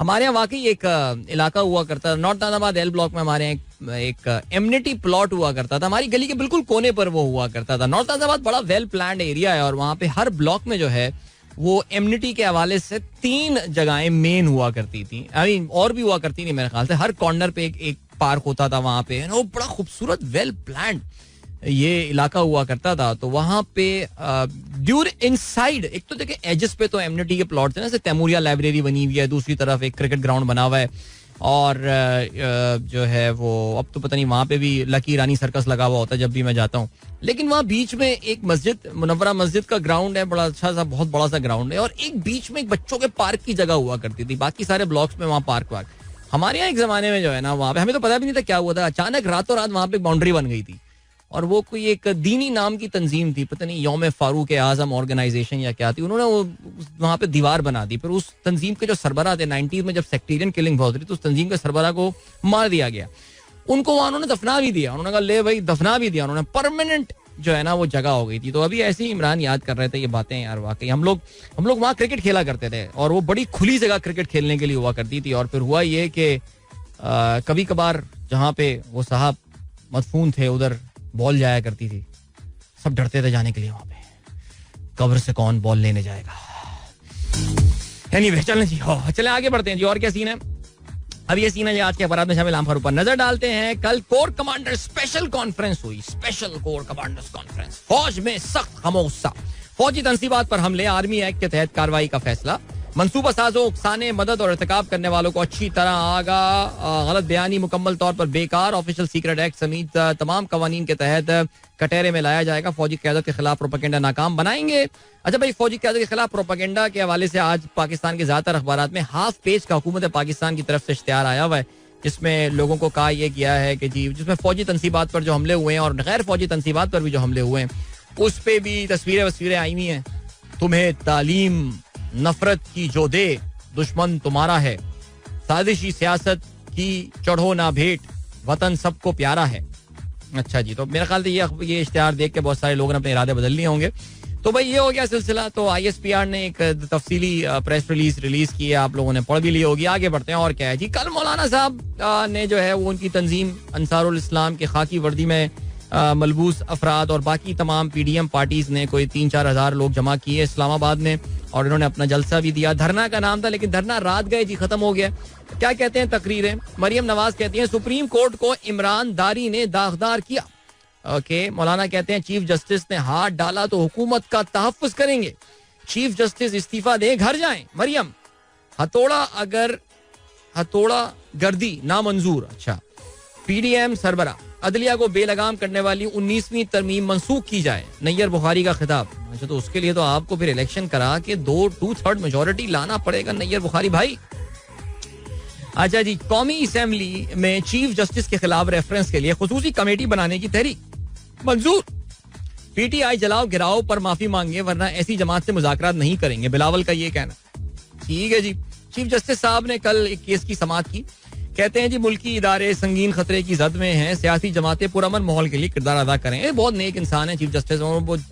हमारे यहाँ वाकई एक इलाका हुआ करता था नॉर्थ ताज़ाबाद एल ब्लॉक में, हमारे यहाँ एक एमनिटी प्लॉट हुआ करता था, हमारी गली के बिल्कुल कोने पर वो हुआ करता था। नॉर्थ ताज़ाबाद बड़ा वेल प्लान्ड एरिया है और वहाँ पे हर ब्लॉक में जो है वो एमनिटी के हवाले से 3 जगहें मेन हुआ करती थी। आई मीन और भी हुआ करती थी मेरे ख्याल से। हर कॉर्नर पे एक पार्क होता था वहाँ पे, वो बड़ा खूबसूरत वेल प्लान्ड ये इलाका हुआ करता था। तो वहाँ पे ड्यूर इनसाइड एक तो देखिए एजेस पे तो एमनिटी के प्लॉट थे ना, जैसे तैमूरिया लाइब्रेरी बनी हुई है, दूसरी तरफ एक क्रिकेट ग्राउंड बना हुआ है और जो है वो अब तो पता नहीं वहाँ पे भी लकी रानी सर्कस लगा हुआ होता है जब भी मैं जाता हूँ। लेकिन वहाँ बीच में एक मस्जिद मुनव्वरा मस्जिद का ग्राउंड है, बड़ा अच्छा सा बहुत बड़ा सा ग्राउंड है और एक बीच में एक बच्चों के पार्क की जगह हुआ करती थी। बाकी सारे ब्लॉक्स में वहाँ पार्क। हमारे यहाँ एक जमाने में जो है ना वहाँ पे हमें तो पता भी नहीं था क्या हुआ था, अचानक रातों रात वहाँ पे बाउंड्री बन गई थी और वो कोई एक दीनी नाम की तंजीम थी, पता नहीं यौम फारूक आजम ऑर्गेनाइजेशन या क्या थी, उन्होंने वो वहाँ पे दीवार बना दी। फिर उस तंजीम के जो सरबराह थे 90s में जब सेक्टेरियन किलिंग बहुत रही तो उस तंजीम के सरबराह को मार दिया गया। उनको वहाँ उन्होंने दफना भी दिया, उन्होंने कहा ले भाई दफना भी दिया, उन्होंने परमानेंट जो है ना वो जगह हो गई थी। तो अभी ऐसे ही इमरान याद कर रहे थे ये बातें यार, वाकई हम लोग वहाँ क्रिकेट खेला करते थे और वो बड़ी खुली जगह क्रिकेट खेलने के लिए हुआ करती थी। और फिर हुआ ये कि कभी कभार जहाँ पे वो साहब मदफून थे उधर बॉल जाया करती थी, सब डरते थे जाने के लिए वहां पे, कब्र से कौन बॉल लेने जाएगा। एनीवे चलें जी, चलें आगे बढ़ते हैं जी। और क्या सीन है? अब ये सीन है आज के अखबार में शामिल आम खबरों पर नजर डालते हैं। कल कोर कमांडर स्पेशल कॉन्फ्रेंस हुई, स्पेशल कोर कमांडर्स कॉन्फ्रेंस। फौज में सख्त खामोशी, फौजी तंसीबात पर हमले, आर्मी एक्ट के तहत कार्रवाई का फैसला, मंसूबा साजों, उकसाने, मदद और इर्तिकाब करने वालों को अच्छी तरह आगा, गलत बयानी मुकम्मल तौर पर बेकार, ऑफिशियल सीक्रेट एक्ट समेत तमाम कवानीन के तहत कटहरे में लाया जाएगा, फौजी क़यादत के खिलाफ प्रोपेगेंडा नाकाम बनाएंगे। अच्छा भाई, फौजी क़यादत के खिलाफ प्रोपेगेंडा के हवाले से आज पाकिस्तान के ज्यादातर अखबार में हाफ पेज का हुकूमत पाकिस्तान की तरफ से इश्तिहार आया हुआ है, जिसमें लोगों को कहा यह गया है कि जी जिसमें फौजी तंसीबात पर जो हमले हुए हैं और गैर फौजी तंसीबात पर भी जो हमले हुए हैं उस पर भी तस्वीरें आई हुई हैं। तुम्हें तालीम नफरत की जो दे, दुश्मन तुम्हारा है, साजिशी सियासत की चढ़ो ना भेंट, वतन सबको प्यारा है। अच्छा जी, तो मेरे ख्याल से ये इश्तिहार देख के बहुत सारे लोगों ने अपने इरादे बदल लिए होंगे। तो भाई ये हो गया सिलसिला। तो ISPR ने एक तफसीली प्रेस रिलीज की है, आप लोगों ने पढ़ भी ली होगी। आगे बढ़ते हैं। और क्या है जी, कल मौलाना साहब ने जो है वो उनकी तंजीम अंसारुल इस्लाम के खाकी वर्दी में मलबूस अफराद और बाकी तमाम PDM पार्टीज ने कोई 3-4 हज़ार लोग जमा किए इस्लामाबाद में और इन्होंने अपना जलसा भी दिया। धरना का नाम था लेकिन धरना रात गए जी, खत्म हो गया। क्या कहते हैं तकरीरें? मरियम नवाज कहती हैं सुप्रीम कोर्ट को इमरान दारी ने दागदार किया। ओके, मौलाना कहते हैं चीफ जस्टिस ने हाथ डाला तो हुकूमत का तहफ्फुज करेंगे, चीफ जस्टिस इस्तीफा दें घर जाएं। मरियम, हथौड़ा गर्दी नामंजूर। अच्छा, PDM सरबरा, अदलिया को बेलगाम करने वाली 19वीं तरमीम मंसूख की जाए, नैयर बुखारी का खिताब। अच्छा, तो उसके लिए तो आपको फिर इलेक्शन करा के 2/3 मेजोरिटी लाना पड़ेगा नैयर बुखारी भाई। अच्छा जी, कौमी असेंबली में चीफ जस्टिस के खिलाफ रेफरेंस के लिए खुसूसी कमेटी बनाने की तहरीक मंजूर। PTI जलाओ गिराओ पर माफी मांगे वरना ऐसी जमात से मुज़ाकरात नहीं करेंगे, बिलावल का ये कहना। ठीक है जी, चीफ जस्टिस साहब ने कल एक केस की समाअत की। कहते हैं जी मुल्की इदारे संगीन खतरे की जद में हैं, सियासी जमातें पुरअमन माहौल के लिए किरदार अदा करें। ये बहुत नेक इंसान है चीफ जस्टिस,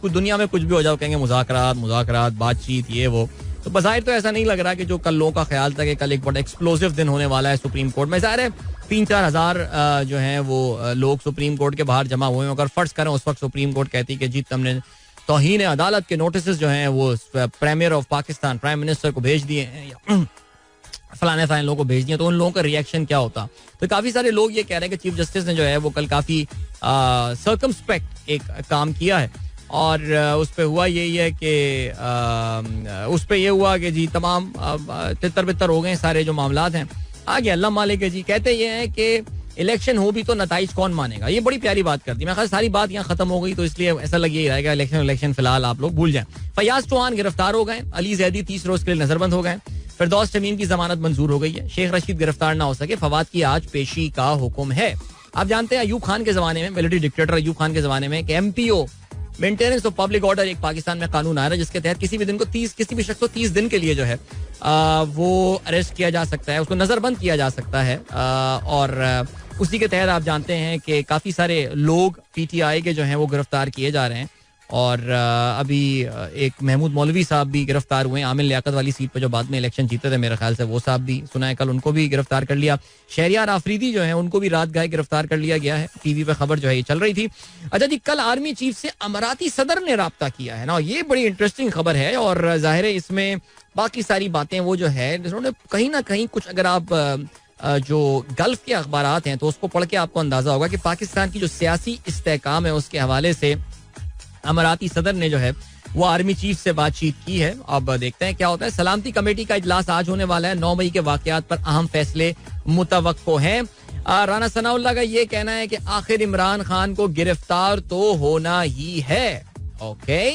कुछ दुनिया में कुछ भी हो जाओ कहेंगे मुज़ाकरात बातचीत ये वो। तो बज़ाहिर तो ऐसा नहीं लग रहा कि जो कल लोगों का ख्याल था कि कल एक बड़ा एक्सप्लोसिव दिन होने वाला है सुप्रीम कोर्ट में। ज़ाहिर है 3-4 हज़ार जो हैं वो लोग सुप्रीम कोर्ट के बाहर जमा हुए हैं। अगर फर्ज करें उस वक्त सुप्रीम कोर्ट कहती कि जी तुमने तौहीन अदालत के नोटिस जो हैं वो premier of Pakistan prime minister को भेज दिए हैं या फलाने लोगों को भेज दिए, तो उन लोगों का रिएक्शन क्या होता। तो काफी सारे लोग ये कह रहे हैं कि चीफ जस्टिस ने जो है वो कल काफी सर्कमस्पेक्ट एक काम किया है और उस पे हुआ यही है कि उस पे ये हुआ कि जी तमाम तितर बितर हो गए सारे जो मामलात हैं। आगे अल्लाह मालिक है जी, कहते ये हैं कि इलेक्शन हो भी तो नताइज कौन मानेगा। ये बड़ी प्यारी बात कर दी। मैं सारी बात यहाँ खत्म हो गई तो इसलिए ऐसा लग ही रहेगा इलेक्शन फिलहाल आप लोग भूल जाएं। फयाज चौहान गिरफ्तार हो गए, अली जैदी 30 रोज के लिए नजरबंद हो गए। फिरदौस तमीम की जमानत मंजूर हो गई है. शेख रशीद गिरफ्तार ना हो सके, फवाद की आज पेशी का हुक्म है. आप जानते हैं अयूब खान के जमाने में, मिलिट्री डिक्टेटर अयूब खान के जमाने में, MPO maintenance of public order एक पाकिस्तान में कानून आया जिसके तहत किसी भी शख्स को 30 दिन के लिए जो है वो अरेस्ट किया जा सकता है, उसको नजरबंद किया जा सकता है. और उसी के तहत आप जानते हैं कि काफी सारे लोग PTI के जो हैं वो गिरफ्तार किए जा रहे हैं. और अभी एक महमूद मौलवी साहब भी गिरफ्तार हुए, आमिर लियाकत वाली सीट पर जो बाद में इलेक्शन जीते थे मेरे ख्याल से, वो साहब भी सुना है कल उनको भी गिरफ्तार कर लिया. शहरियार आफरीदी जो है उनको भी रात गए गिरफ्तार कर लिया गया है. टीवी पे खबर जो है ये चल रही थी. अच्छा जी, कल आर्मी चीफ से अमाराती सदर ने राब्ता किया है ना, ये बड़ी इंटरेस्टिंग खबर है. और जाहिर है इसमें बाकी सारी बातें वो जो है उन्होंने कहीं ना कहीं कुछ, अगर आप जो गल्फ के अखबारात हैं तो उसको पढ़ के आपको अंदाजा होगा कि पाकिस्तान की जो सियासी इस्तेहकाम है उसके हवाले से अमाराती सदर ने जो है वो आर्मी चीफ से बातचीत की है. अब देखते हैं क्या होता है. सलामती कमेटी का इजलास आज होने वाला है. 9 मई के वाकयात पर अहम फैसले मुतवक्को हैं. राना सनाउल्लाह का ये कहना है कि आखिर इमरान खान को गिरफ्तार तो होना ही है. ओके.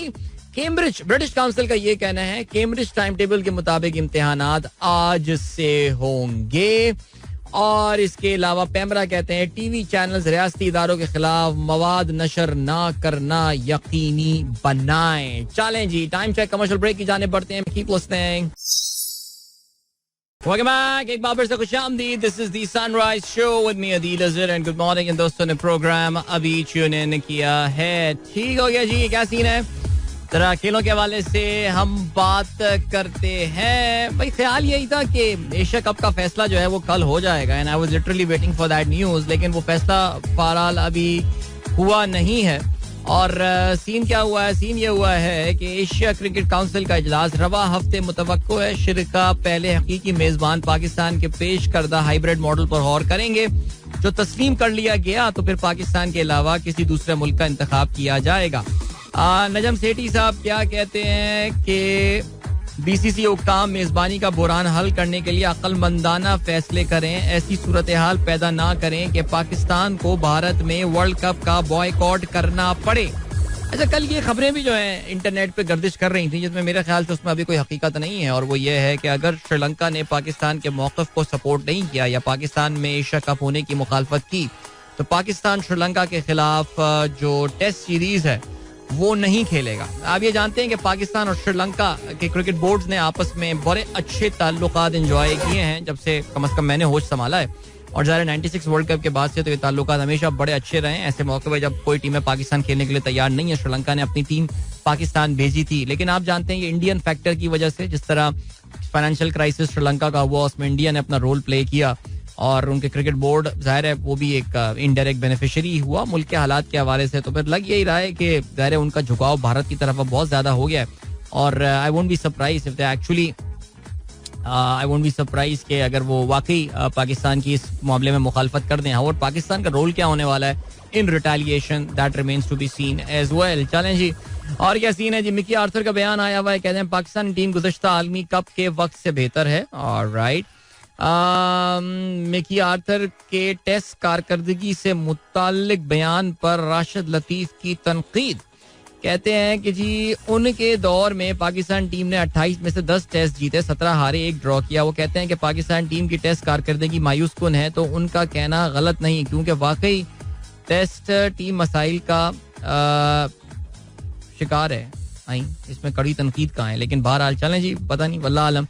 कैम्ब्रिज ब्रिटिश काउंसिल का ये कहना है कैम्ब्रिज टाइम टेबल के मुताबिक इम्तिहानात आज से होंगे. और इसके अलावा पैमरा कहते हैं टीवी चैनल्स रियासती इदारों के खिलाफ मवाद नशर ना करना यकीनी बनाएं. चलें जी, टाइम चेक कमर्शियल ब्रेक की जाने बढ़ते हैं. Keep listening. Welcome back. एक बार फिर से खुशामदीद. This is the Sunrise Show with me Adeel Azhar and good morning. इन दोस्तों ने प्रोग्राम अभी ट्यून इन किया है. ठीक हो गया जी, क्या सीन है. तरह खेलों के हवाले से हम बात करते हैं. भाई ख्याल यही था कि एशिया कप का फैसला जो है वो कल हो जाएगा and I was literally waiting for that news, लेकिन वो फैसला बहरहाल अभी हुआ नहीं है. और सीन क्या हुआ है. सीन ये हुआ है कि एशिया क्रिकेट काउंसिल का इजलास रवा हफ्ते मुतवक्को है. शिरका पहले हकीकी मेजबान पाकिस्तान के पेश करदा हाइब्रिड मॉडल पर गौर करेंगे. जो तस्लीम कर लिया गया तो फिर पाकिस्तान के अलावा किसी दूसरे मुल्क का इंतखाब किया जाएगा. नजम सेठी साहब क्या कहते हैं कि BCCI हुक्काम मेजबानी का बुरान हल करने के लिए अक्लमंदाना फैसले करें, ऐसी सूरत हाल पैदा ना करें कि पाकिस्तान को भारत में वर्ल्ड कप का बॉयकॉट करना पड़े. अच्छा, कल ये खबरें भी जो है इंटरनेट पे गर्दिश कर रही थी जिसमें मेरे ख्याल से उसमें अभी कोई हकीकत नहीं है. और वो ये है कि अगर श्रीलंका ने पाकिस्तान के मौक़िफ़ को सपोर्ट नहीं किया या पाकिस्तान में एशिया कप होने की मुखालफत की तो पाकिस्तान श्रीलंका के खिलाफ जो टेस्ट सीरीज है वो नहीं खेलेगा. आप ये जानते हैं कि पाकिस्तान और श्रीलंका के क्रिकेट बोर्ड्स ने आपस में बड़े अच्छे ताल्लुकात एंजॉय किए हैं जब से कम से कम मैंने होश संभाला है. और ज़ाहिर 96 वर्ल्ड कप के बाद से तो ये ताल्लुकात हमेशा बड़े अच्छे रहे हैं. ऐसे मौके पर जब कोई टीमें पाकिस्तान खेलने के लिए तैयार नहीं है, श्रीलंका ने अपनी टीम पाकिस्तान भेजी थी. लेकिन आप जानते हैं ये इंडियन फैक्टर की वजह से, जिस तरह फाइनेंशियल क्राइसिस श्रीलंका का हुआ उसमें इंडिया ने अपना रोल प्ले किया और उनके क्रिकेट बोर्ड जाहिर है वो भी एक इनडायरेक्ट बेनिफिशियरी हुआ मुल्क के हालात के हवाले से. तो फिर लग यही रहा है कि जाहिर है उनका झुकाव भारत की तरफ अब बहुत ज्यादा हो गया है. और I won't be surprise if they actually I won't be surprise कि अगर वो वाकई पाकिस्तान की इस मामले में मुखालफत कर दें. और पाकिस्तान का रोल क्या होने वाला है in retaliation, that remains to be seen as well. चलें जी, और क्या सीन है जी. मिकी आर्थर का बयान आया हुआ है, कहते हैं पाकिस्तान टीम गुज़श्ता आलमी कप के वक्त से बेहतर है. ऑलराइट. मिकी आर्थर के टेस्ट कारकर्दगी से मुताल्लिक बयान पर राशिद लतीफ की तनकीद. कहते हैं कि जी उनके दौर में पाकिस्तान टीम ने 28 में से 10 टेस्ट जीते, 17 हारे, 1 ड्रॉ किया. वो कहते हैं कि पाकिस्तान टीम की टेस्ट कारकर्दगी मायूस कुन है. तो उनका कहना गलत नहीं, क्योंकि वाकई टेस्ट टीम मसाइल का शिकार है. इसमें कड़ी तनकीद कहाँ है. लेकिन बहरहाल चलें जी, पता नहीं, वल्लाह आलम.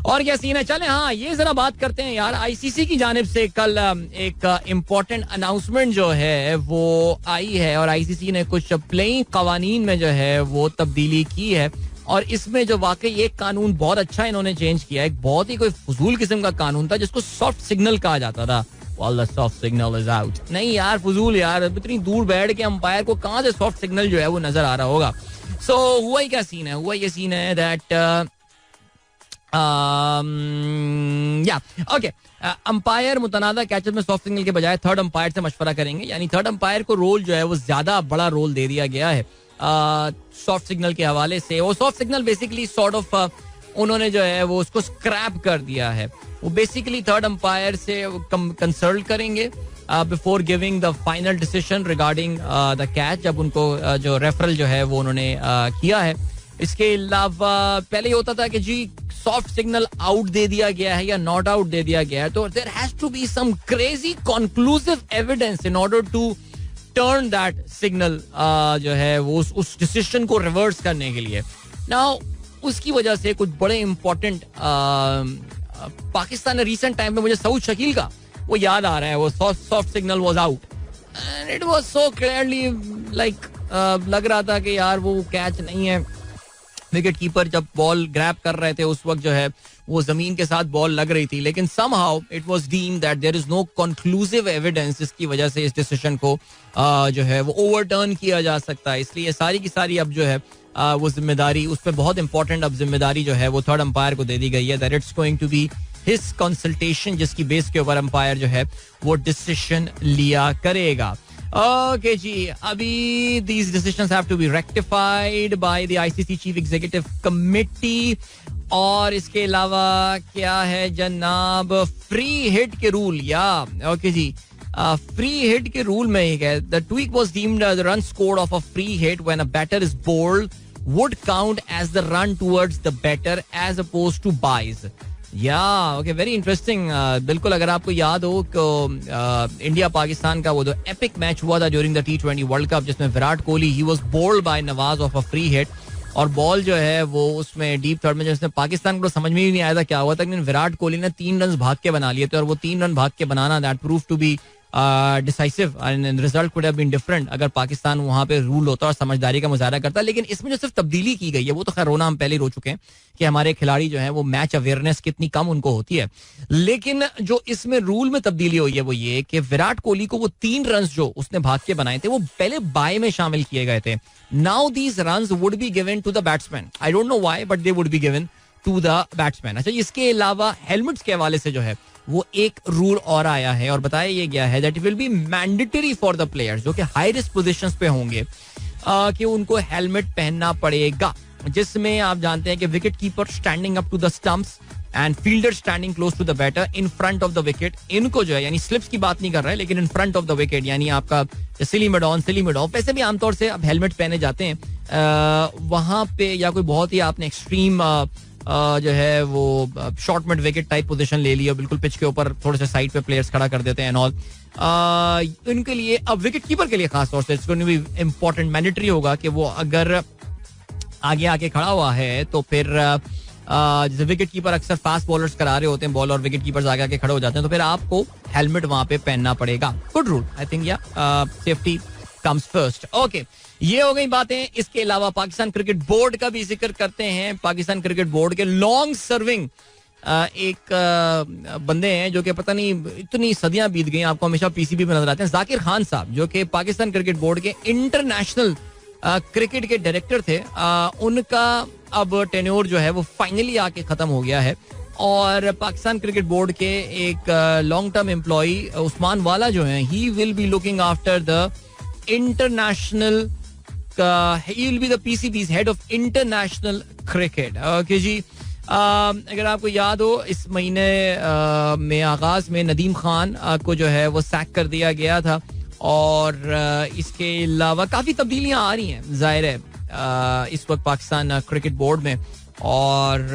और क्या सीन है. चलें हाँ, ये जरा बात करते हैं यार. ICC की जानिब से कल एक इम्पोर्टेंट अनाउंसमेंट जो है वो आई है और ICC ने कुछ प्लेइंग कवानीन में जो है वो तब्दीली की है. और इसमें जो वाकई एक कानून बहुत अच्छा इन्होंने चेंज किया है. एक बहुत ही कोई फजूल किस्म का कानून था जिसको सॉफ्ट सिग्नल कहा जाता था. Soft signal is out. नहीं यार, फजूल यार, इतनी दूर बैठ के अंपायर को कहाँ से सॉफ्ट सिग्नल जो है वो नजर आ रहा होगा. सो हुआ ही क्या सीन है. हुआ ये सीन है दैट अंपायर मुतनादा कैचेस में सॉफ्ट सिग्नल के बजाय थर्ड अंपायर से मशवरा करेंगे. यानी थर्ड अंपायर को रोल जो है वो ज्यादा बड़ा रोल दे दिया गया है सॉफ्ट सिग्नल के हवाले से. वो soft signal basically sort of उन्होंने जो है वो उसको स्क्रैप कर दिया है. वो बेसिकली थर्ड अंपायर से कंसल्ट करेंगे before giving the final decision regarding the catch, जब उनको जो रेफरल जो है वो उन्होंने किया है. इसके अलावा पहले ये होता था कि जी सॉफ्ट सिग्नल आउट दे दिया गया है या नॉट आउट दे दिया गया है, तो there has to be some crazy conclusive evidence in order to turn that signal जो है वो उस डिसीजन को रिवर्स करने के लिए. नाउ उसकी वजह से कुछ बड़े इंपॉर्टेंट पाकिस्तान ने रिसेंट टाइम में, मुझे सऊद शकील का वो याद आ रहा है, वो soft signal was out and it was so clearly like लग रहा था कि यार वो कैच नहीं है. विकेट कीपर जब बॉल ग्रैब कर रहे थे उस वक्त जो है वो जमीन के साथ बॉल लग रही थी, लेकिन somehow it was deemed that there is no conclusive evidence जिसकी वजह से इस डिसीजन को जो है वो ओवरटर्न किया जा सकता है. इसलिए सारी की सारी अब जो है वो जिम्मेदारी उस पर बहुत इंपॉर्टेंट अब जिम्मेदारी जो है वो थर्ड अंपायर को दे दी गई है, that it's going to be his consultation, जिसकी बेस के ऊपर अंपायर जो है वो डिसीजन लिया करेगा. ओके जी, अभी these decisions have to be rectified by the ICC Chief Executive Committee. और इसके अलावा क्या है जनाब, फ्री हिट के रूल या ओके जी, फ्री हिट के रूल में एक है, the tweak was deemed the run scored off a free hit when a batter is bowled would count as the run towards the batter as opposed to byes. या okay, very interesting. बिल्कुल, अगर आपको याद हो कि India Pakistan का वो जो एपिक मैच हुआ था during the T20 world cup, जिसमें Virat Kohli he was bowled by Nawaz off a free hit, और बॉल जो है वो उसमें डीप थर्ड में जिसने पाकिस्तान को समझ में ही नहीं आया था क्या हुआ था, लेकिन विराट कोहली ने 3 रन भाग के बना लिए थे, और वो 3 रन भाग के बनाना that prove to be decisive and result could have been different अगर पाकिस्तान वहां पे रूल होता और समझदारी का मुजाहरा करता. लेकिन इसमें जो सिर्फ तब्दीली की गई है वो तो खैर रोना हम पहले रो चुके हैं कि हमारे खिलाड़ी जो है वो मैच अवेयरनेस कितनी कम उनको होती है. लेकिन जो इसमें रूल में तब्दीली हुई है वो ये कि विराट कोहली को वो 3 रन जो उसने भाग के बनाए थे वो पहले बाय में शामिल किए गए थे. Now these runs would be given to the batsman. I don't know why but they would be given to the batsman. अच्छा, इसके अलावा हेलमेट्स के हवाले से जो है वो एक रूल और आया है और बताया ये गया है that it will be mandatory for the players जो कि हाई रिस्क पोजीशंस पे होंगे कि उनको हेलमेट पहनना पड़ेगा, जिसमें आप जानते हैं कि wicket keeper standing up to the stumps and fielder standing close to the batter in front of the wicket, इनको जो है, यानी स्लिप्स की बात नहीं कर रहा है लेकिन इन फ्रंट ऑफ द विकेट, यानी आपका सिली मिड ऑफ, वैसे भी आमतौर से अब हेलमेट पहने जाते हैं वहां पे, या कोई बहुत ही आपने एक्सट्रीम जो है वो short mid wicket type position ले लिया, बिल्कुल पिच के ऊपर थोड़े से साइड पे प्लेयर्स खड़ा कर देते हैं ऑल, इनके लिए अब विकेट कीपर के लिए खास तौर से it's going to be important, mandatory होगा कि वो अगर आगे आके खड़ा हुआ है तो फिर जैसे विकेट कीपर अक्सर फास्ट बॉलर्स करा रहे होते हैं बॉल और विकेट कीपर्स आगे आके खड़े हो जाते हैं तो फिर आपको हेलमेट वहां पे पहनना पड़ेगा. गुड रूल, आई थिंक या सेफ्टी कम्स फर्स्ट. ओके, ये हो गई बातें. इसके अलावा पाकिस्तान क्रिकेट बोर्ड का भी जिक्र करते हैं. पाकिस्तान क्रिकेट बोर्ड के लॉन्ग सर्विंग एक बंदे हैं जो कि पता नहीं इतनी सदियां बीत गई, आपको हमेशा पीसीबी में नजर आते हैं, जाकिर खान साहब, जो कि पाकिस्तान क्रिकेट बोर्ड के इंटरनेशनल क्रिकेट के डायरेक्टर थे. उनका अब टेन्योर जो है वो फाइनली आके खत्म हो गया है और पाकिस्तान क्रिकेट बोर्ड के एक लॉन्ग टर्म एम्प्लॉई उस्मान वाला जो है, he will be looking after the international, he will be the PCB's head of international cricket. Okay जी, अगर आपको याद हो इस महीने में आगाज में नदीम खान को जो है वो सैक कर दिया गया था और इसके अलावा काफी तब्दीलियां आ रही हैं जाहिर है इस वक्त पाकिस्तान क्रिकेट बोर्ड में, और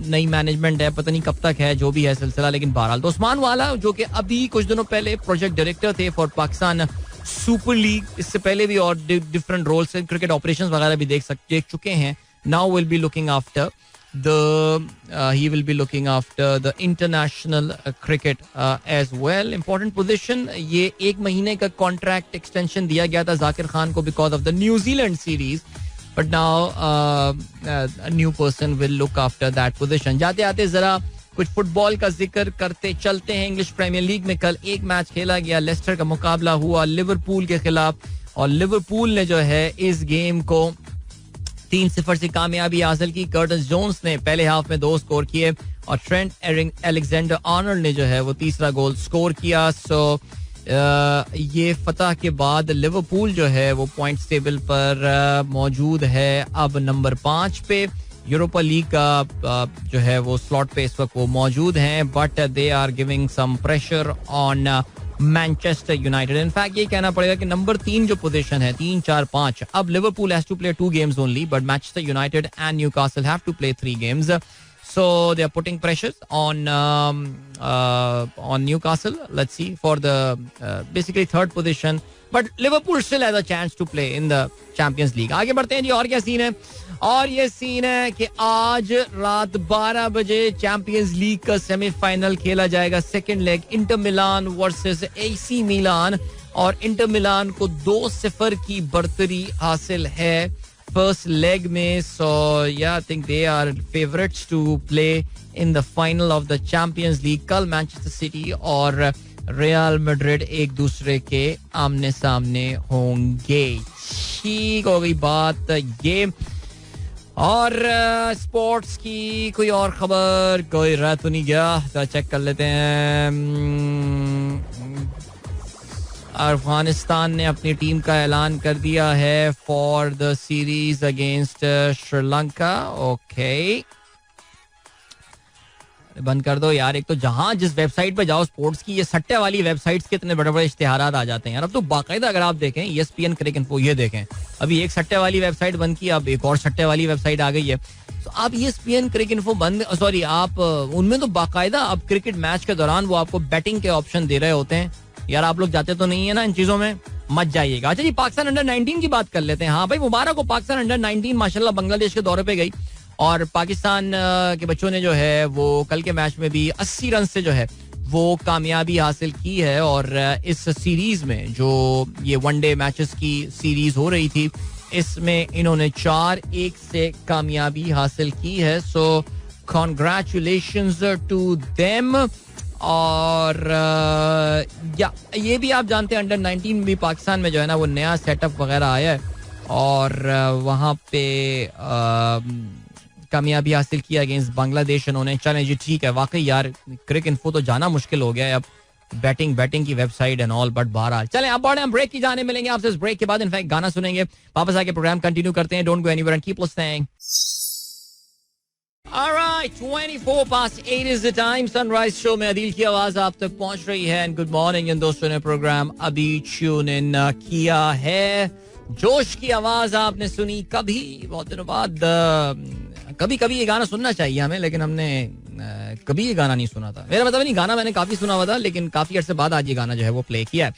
नई मैनेजमेंट है, पता नहीं कब तक है, जो भी है सिलसिला. लेकिन बहरहाल तो उस्मान वाला जो कि अभी कुछ दिनों पहले प्रोजेक्ट डायरेक्टर थे फॉर पाकिस्तान सुपर लीग, इससे पहले भी और डिफरेंट रोल्स हैं, क्रिकेट ऑपरेशंस वगैरह भी देख चुके हैं. Now will be looking after he will be looking after the international cricket as well. Important position. ये 1 महीने का कॉन्ट्रैक्ट एक्सटेंशन दिया गया था जाकिर खान को because of the New Zealand series, but now a new person will look after that position. जाते आते जरा कुछ फुटबॉल का जिक्र करते चलते हैं. इंग्लिश प्रीमियर लीग में कल एक मैच खेला गया, लेस्टर का मुकाबला हुआ लिवरपूल के खिलाफ और लिवरपूल ने जो है इस गेम को 3-0 से कामयाबी हासिल की. कर्टिस जोन्स ने पहले हाफ में 2 स्कोर किए और ट्रेंट अलेक्जेंडर आर्नल्ड ने जो है वो तीसरा गोल स्कोर किया. सो ये फतह के बाद लिवरपूल जो है वो पॉइंट्स टेबल पर मौजूद है अब नंबर 5 पे. यूरोपा लीग का जो है वो स्लॉट पे इस वक्त वो मौजूद हैं, but they are giving some pressure on Manchester United. In fact ये कहना पड़ेगा कि नंबर 3 जो पोजीशन है 3, 4, 5, अब Liverpool has to play 2 games only, but Manchester United and Newcastle have to play 3 games. So they are putting pressures on Newcastle. Let's see for the basically third position. But Liverpool still has a chance to play in the Champions League. आगे बढ़ते हैं जी. और क्या scene है? और ये scene है कि आज रात 12 बजे चैंपियंस लीग का सेमीफाइनल खेला जाएगा. Second leg Inter Milan versus AC Milan. और इंटर मिलान को 2-0 की बढ़तरी हासिल है फर्स्ट लेग में. So yeah I think they are favourites to play in the final of the Champions League. कल मैनचेस्टर सिटी और रियल मैड्रिड एक दूसरे के आमने सामने होंगे. ठीक हो गई बात ये. और स्पोर्ट्स की कोई और खबर कोई रह तो नहीं गया तो चेक कर लेते हैं. अफगानिस्तान ने अपनी टीम का ऐलान कर दिया है for the series against Sri Lanka. Okay बंद कर दो यार. एक तो जहां जिस वेबसाइट पे जाओ स्पोर्ट्स की, ये सट्टे वाली वेबसाइट्स के इतने बड़े बड़े इश्तिहारात आ जाते हैं यार. अब तो बाकायदा अगर आप देखें ESPN क्रिक इन्फो, ये देखें अभी एक सट्टे वाली वेबसाइट बंद की, अब एक और सट्टे वाली वेबसाइट आ गई है. तो आप ESPN क्रिक इन्फो बंद, सॉरी आप उनमें तो बाकायदा अब क्रिकेट मैच के दौरान वो आपको बैटिंग के ऑप्शन दे रहे होते हैं. यार आप लोग जाते तो नहीं है ना इन चीजों में, मत जाइएगा. अच्छा जी, पाकिस्तान अंडर 19 की बात कर लेते हैं. हाँ भाई मुबारक हो, पाकिस्तान अंडर 19 माशाल्लाह बांग्लादेश के दौरे पे गई और पाकिस्तान के बच्चों ने जो है वो कल के मैच में भी 80 रन से जो है वो कामयाबी हासिल की है. और इस सीरीज में जो ये वनडे मैचेस की सीरीज हो रही थी, इसमें इन्होंने 4-1 से कामयाबी हासिल की है. So congratulations to them. और ये भी आप जानते हैं अंडर 19 भी पाकिस्तान में जो है ना वो नया सेटअप वगैरह आया है और वहाँ पे कामयाबी हासिल किया अगेंस्ट बांग्लादेश इन्होंने. चलें जी ठीक है. वाकई यार क्रिक इन्फो तो जाना मुश्किल हो गया है अब, बैटिंग की वेबसाइट एंड ऑल. बट बहरहाल चलें आप बढ़े, हम ब्रेक की जाने मिलेंगे आपसे. इस ब्रेक के बाद इनफैक्ट गाना सुनेंगे, वापस आके प्रोग्राम कंटिन्यू करते हैं. Don't go anywhere and keep listening. Alright, 24 past 8 is the time. Sunrise Show में अदील की आवाज आप तक पहुंच रही है. And good morning. इन दोस्तों ने प्रोग्राम अभी ट्यून इन किया है. जोश की आवाज आपने सुनी कभी बहुत दिनों बाद. कभी कभी ये गाना सुनना चाहिए हमें, लेकिन हमने कभी ये गाना नहीं सुना था. मेरा मतलब नहीं, गाना मैंने काफी सुना हुआ था, लेकिन काफी अर्से बाद आज ये गाना जो है वो प्ले किया है.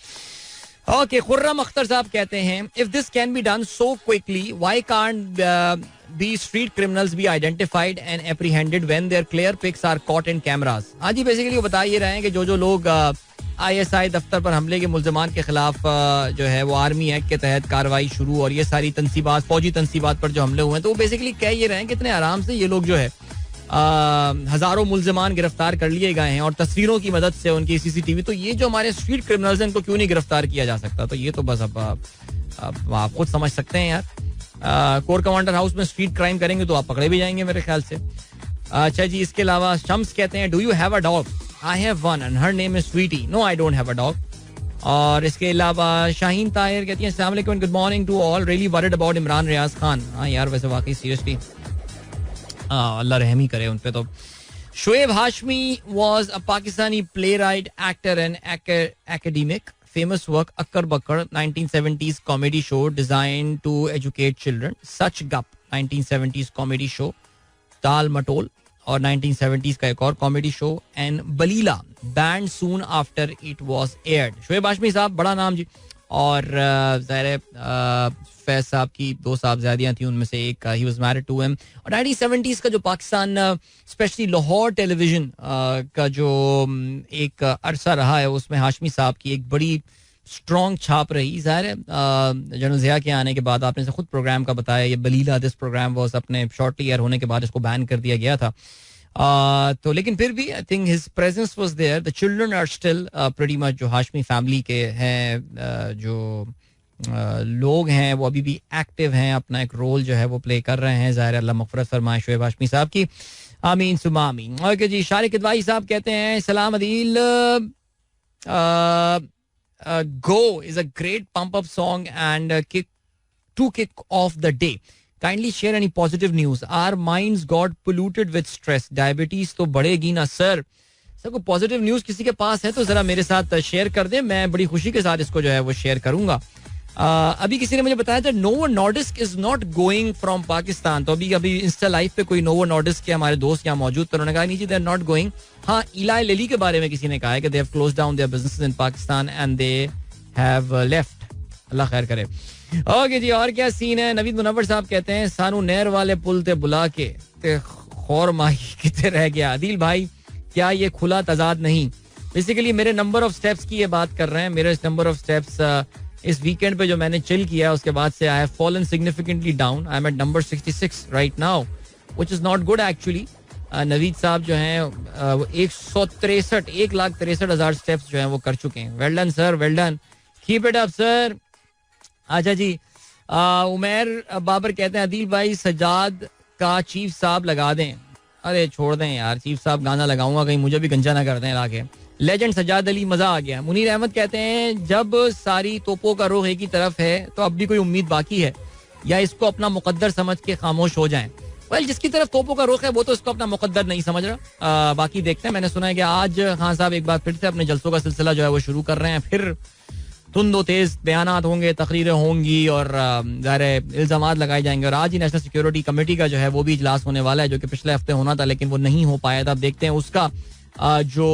ओके, खुर्रम अख्तर साहब कहते हैं if this can be done so quickly why can't these street criminals be identified and apprehended when their clear pics are caught in cameras. हाँ जी, बेसिकली वो बता ये रहे हैं कि जो लोग ISI दफ्तर पर हमले के मुल्जमान के खिलाफ जो है वो आर्मी एक्ट के तहत कार्रवाई शुरू और ये सारी तंसीबात, फौजी तंसीबात पर जो हमले हुए हैं, तो वो बेसिकली कह ये रहे हैं कि इतने आराम से ये लोग जो है हजारों मुल्जमान गिरफ्तार कर लिए गए हैं और तस्वीरों की मदद से उनकी CCTV. तो ये जो हमारे स्ट्रीट क्रिमिनल्स हैं इनको क्यों नहीं गिरफ्तार किया जा सकता? तो ये तो बस अब आप खुद समझ सकते हैं यार. कोर कमांडर हाउस में स्ट्रीट क्राइम करेंगे तो आप पकड़े भी जाएंगे मेरे ख्याल से. अच्छा जी, इसके अलावा शम्स कहते हैं do you have a dog? I have one and her name is Sweetie. No I don't have a dog. और इसके अलावा शाहीन ताहिर कहती हैं अस्सलाम वालेकुम, good morning to all, really worried about Imran Riaz Khan. हाँ यार, वैसे वाकई सीरियसली अल्लाह रहम ही करे उन पे. तो Shoaib Hashmi was a Pakistani play right, actor and academic. Famous work Akkar Bakkar 1970s comedy show designed to educate children. Such Gup 1970s comedy show. Tal Matol और 1970s का एक और कॉमेडी शो. एंड बलीला banned soon after it was aired. Shoaib Hashmi साहब बड़ा नाम जी. और ज़ाहिर फैज साहब की 2 साहबजादियां थी, उनमें से एक he was married to him. और 1970s का जो पाकिस्तान स्पेशली लाहौर टेलीविजन का जो एक अरसा रहा है, उसमें हाशमी साहब की एक बड़ी स्ट्रॉन्ग छाप रही. ज़ाहिर है जनरल ज़िया के आने के बाद आपने से खुद प्रोग्राम का बताया, ये बलीला दिस प्रोग्राम वाज अपने शॉर्टली एयर होने के बाद इसको बैन कर दिया गया था. तो लेकिन फिर भी I think his presence was there. The children are still pretty much जो हाशमी फैमिली के हैं, जो लोग हैं वो अभी भी एक्टिव हैं, अपना एक रोल जो है वो प्ले कर रहे हैं. ज़ाहिर अल्लाह मग़फ़िरत फरमाए शोएब हाशमी साहब की. आमीन सुमा आमीन. ओके जी, शारिक इदवाई साहब कहते हैं सलाम Adeel, go is a great pump up song and kick off the day. Kindly share any positive news. Our minds got polluted with stress. Diabetes तो बढ़ेगी ना सर. सर कोई पॉजिटिव न्यूज किसी के पास है तो जरा मेरे साथ शेयर कर दें, मैं बड़ी खुशी के साथ इसको जो है वो शेयर करूंगा. अभी किसी ने मुझे बताया था novo Nordisk is not going from Pakistan. तो अभी इंस्टा लाइव पे कोई नोवो नॉर्डिस्क के हमारे दोस्त यहाँ मौजूद, तो उन्होंने कहा नहीं जी दे आर नॉट गोइंग. हाँ, इलाई लिली के बारे में किसी ने कहा है कि they have closed down their businesses in Pakistan and they have left. अल्लाह खैर करे. ओके जी, और क्या सीन है. नवीद मुनव्वर साहब कहते हैं सानू नहर वाले पुल ते बुला के ते खौर माही किते रह गया. आदिल भाई, क्या ये खुला तजाद नहीं? बेसिकली मेरे नंबर ऑफ स्टेप्स की ये बात कर रहे हैं. मेरे नंबर ऑफ स्टेप्स इस वीकेंड पे जो मैंने चिल किया उसके बाद से I have fallen significantly down. I am at number 66 right now, which is not good actually. Naveed साहब जो हैं 1,63,000 स्टेप्स जो हैं वो कर चुके हैं. Well done sir, well done, keep it up sir. अच्छा जी, उमर बाबर कहते हैं अदील भाई सजाद का चीफ साहब लगा दें. अरे छोड़ दें यार, चीफ साहब गाना लगाऊंगा कहीं मुझे भी गंजा ना कर दें लाके. लेजेंड सजाद अली, मजा आ गया. मुनीर अहमद कहते हैं जब सारी तोपों का रुख एक ही तरफ है तो अब भी कोई उम्मीद बाकी है या इसको अपना मुकद्दर समझ के खामोश हो जाएं. वेल, जिसकी तरफ तोपों का रुख है वो तो इसको अपना मुकद्दर नहीं समझ रहा. बाकी देखते हैं. मैंने सुना है कि आज खान साहब एक बार फिर से अपने जलसों का सिलसिला जो है वो शुरू कर रहे हैं. फिर तुंदो तेज बयानात होंगे, तकरीरें होंगी और इल्जामात लगाए जाएंगे. और आज ही नेशनल सिक्योरिटी कमेटी का जो है वो भी इजलास होने वाला है, जो कि पिछले हफ्ते होना था लेकिन वो नहीं हो पाया था. अब देखते हैं उसका जो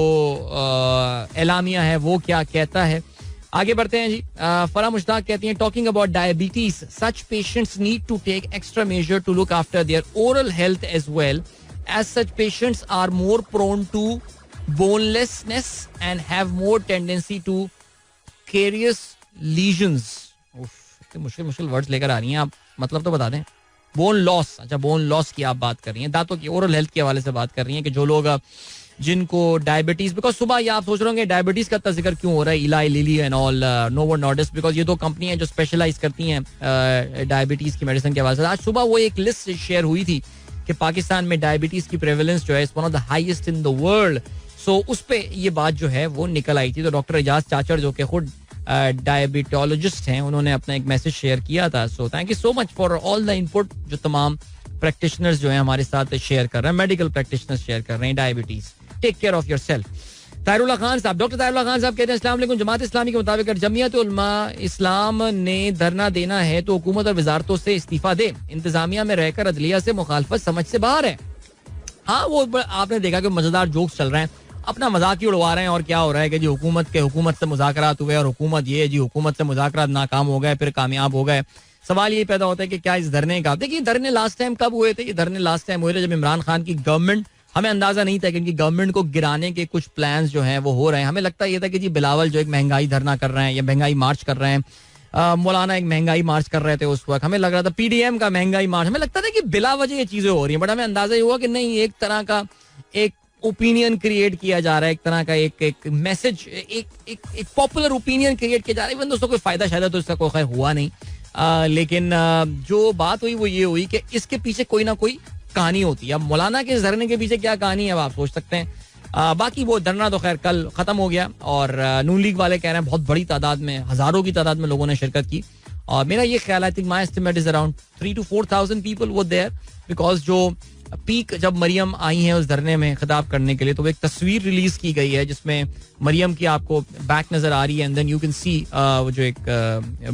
एलामिया है वो क्या कहता है. आगे बढ़ते हैं जी. फरा मुश्ताक कहती हैं talking about diabetes, such patients need to take extra measure to look after their oral health as well, as such patients are more prone to bonelessness and have more tendency to carious lesions. मुश्किल मुश्किल words लेकर आ रही हैं आप, मतलब तो बता दें. बोन लॉस, अच्छा बोन लॉस की आप बात कर रही हैं, दांतों की ओरल हेल्थ के हवाले से बात कर रही हैं कि जो लोग जिनको डायबिटीज, बिकॉज सुबह ये आप सोच रहे होंगे डायबिटीज का इतना जिक्र क्यों हो रहा है, इलाई lily and all, novo Nordisk, because ये दो कंपनियां जो स्पेशलाइज करती हैं डायबिटीज की मेडिसिन के हवाले से. आज सुबह वो एक लिस्ट शेयर हुई थी कि पाकिस्तान में डायबिटीज की प्रेवलेंस जो है is one of the highest in the world. So उस पे ये बात जो है वो निकल आई थी. तो डॉक्टर एजाज चाचर जो कि खुद डायबिटोलॉजिस्ट हैं, उन्होंने अपना एक मैसेज शेयर किया था. So thank you so much for all the input जो तमाम प्रैक्टिशनर्स जो हैं हमारे साथ शेयर कर रहे हैं, मेडिकल प्रैक्टिशनर्स शेयर कर रहे हैं. Diabetes, take care of yourself. Tahirullah Khan साहब, डॉक्टर ताहिरुल्लाह खान साहब कहते हैं अस्सलाम वालेकुम. जमात इस्लामी के मुताबिक अगर जमीयत उलमा इस्लाम ने धरना देना है तो हुकूमत और वजारतों से इस्तीफा दे. इंतजामिया में रहकर अदलिया से मुखालफत समझ से बाहर है. हाँ, वो आपने देखा कि मजेदार जोक्स चल रहे हैं, अपना मजाक ही उड़वा रहे हैं. और क्या हो रहा है कि जी हुकूमत से मुज़ाकरात हुए और हुकूमत ये जी हुकूमत से मुज़ाकरात नाकाम हो गए, फिर कामयाब हो गए. सवाल ये पैदा होता है कि क्या इस धरने का, देखिए धरने लास्ट टाइम कब हुए थे? ये धरने लास्ट टाइम हुए थे जब इमरान खान की गवर्नमेंट, हमें अंदाजा नहीं था कि इनकी गवर्नमेंट को गिराने के कुछ प्लान्स जो हैं वो हो रहे हैं. हमें लगता ये था कि जी बिलावल जो एक महंगाई धरना कर रहे हैं या महंगाई मार्च कर रहे हैं, मौलाना एक महंगाई मार्च कर रहे थे उस वक्त, हमें लग रहा था पीडीएम का महंगाई मार्च, हमें लगता था कि बिला वजह ये चीजें हो रही हैं. बट हमें अंदाजा ये हुआ कि नहीं, एक तरह का एक ओपिनियन क्रिएट किया जा रहा है, एक तरह का एक मैसेज, एक पॉपुलर ओपिनियन क्रिएट किया जा रहा है. इवन दोस्तों कोई फायदा शायद तो इसका कोई खैर हुआ नहीं. लेकिन जो बात हुई वो ये हुई कि इसके पीछे कोई ना कोई कहानी होती है. अब मौलाना के इस धरने के पीछे क्या कहानी है अब आप सोच सकते हैं. बाकी वो धरना तो खैर कल खत्म हो गया और नून लीग वाले कह रहे हैं बहुत बड़ी तादाद में, हजारों की तादाद में लोगों ने शिरकत की. और मेरा ये ख्याल, I think my estimate is around 3,000 to 4,000 people वो देयर, बिकॉज जो पीक जब मरियम आई हैं उस धरने में खिताब करने के लिए तो एक तस्वीर रिलीज की गई है जिसमें मरियम की आपको बैक नजर आ रही है and then you can see वो जो एक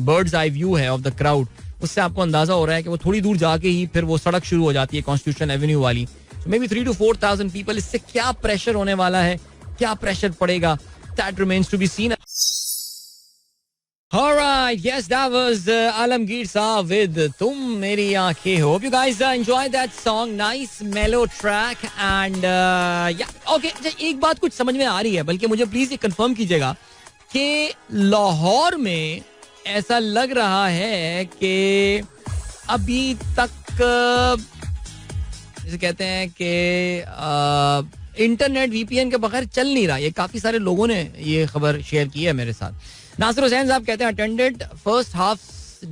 बर्ड्स आई व्यू है ऑफ द क्राउड, उससे आपको अंदाजा हो रहा है कि वो थोड़ी दूर जाके ही फिर वो सड़क शुरू हो जाती है कॉन्स्टिट्यूशन एवेन्यू वाली. May be 3,000 to 4,000 people. इससे क्या प्रेशर होने वाला है, क्या प्रेशर पड़ेगा, that remains to be seen. Alright, yes, that was Alamgir Saab with Tum Meri Aankhein. Hope you guys enjoyed that song. Nice mellow track and yeah, okay. एक बात कुछ समझ में आ रही है, बल्कि मुझे प्लीज ये कंफर्म कीजिएगा कि लाहौर में ऐसा लग रहा है कि अभी तक जिसे कहते हैं कि इंटरनेट वीपीएन के बगैर चल नहीं रहा. ये काफी सारे लोगों ने ये खबर शेयर की है मेरे साथ. नासिर हुसैन साहब कहते हैं attended first half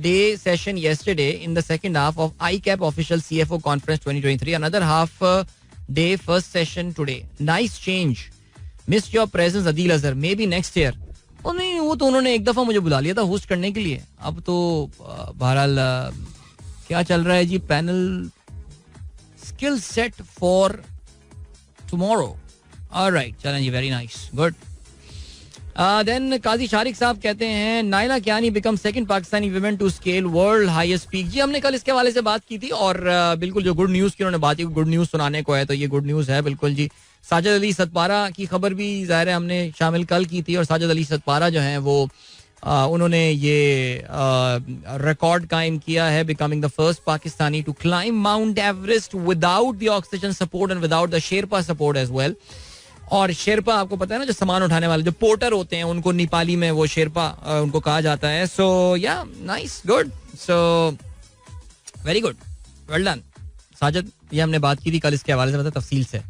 day session yesterday in the second half of ICAP official CFO conference 2023. Another half day first session today. Nice change. Missed your presence Adil Azhar. Maybe next year. ओ नहीं, वो तो उन्होंने एक दफा मुझे बुला लिया था होस्ट करने के लिए. अब तो बहरहाल क्या चल रहा है जी, panel skill set for tomorrow. Alright, चलें जी, very nice, good. Then Qazi Shariq साहब कहते हैं Naila Kiani become second Pakistani women to scale world highest peak. जी हमने कल इसके हवाले से बात की थी और बिल्कुल जो गुड न्यूज़ की उन्होंने बात की, गुड न्यूज़ सुनाने को है तो ये गुड न्यूज़ है बिल्कुल जी. साजिद अली सतपारा की खबर भी ज़ाहिर है हमने शामिल कल की थी और साजिद अली सतपारा जो हैं वो उन्होंने ये रिकॉर्ड कायम किया है, becoming the first Pakistani to climb Mount Everest without the oxygen support and without the Sherpa support as well. और शेरपा आपको पता है ना, जो सामान उठाने वाले जो पोर्टर होते हैं उनको नेपाली में वो शेरपा उनको कहा जाता है. सो या nice, good, so very good, well done Sajid. ये हमने बात की थी कल इसके हवाले से मतलब तफसील से.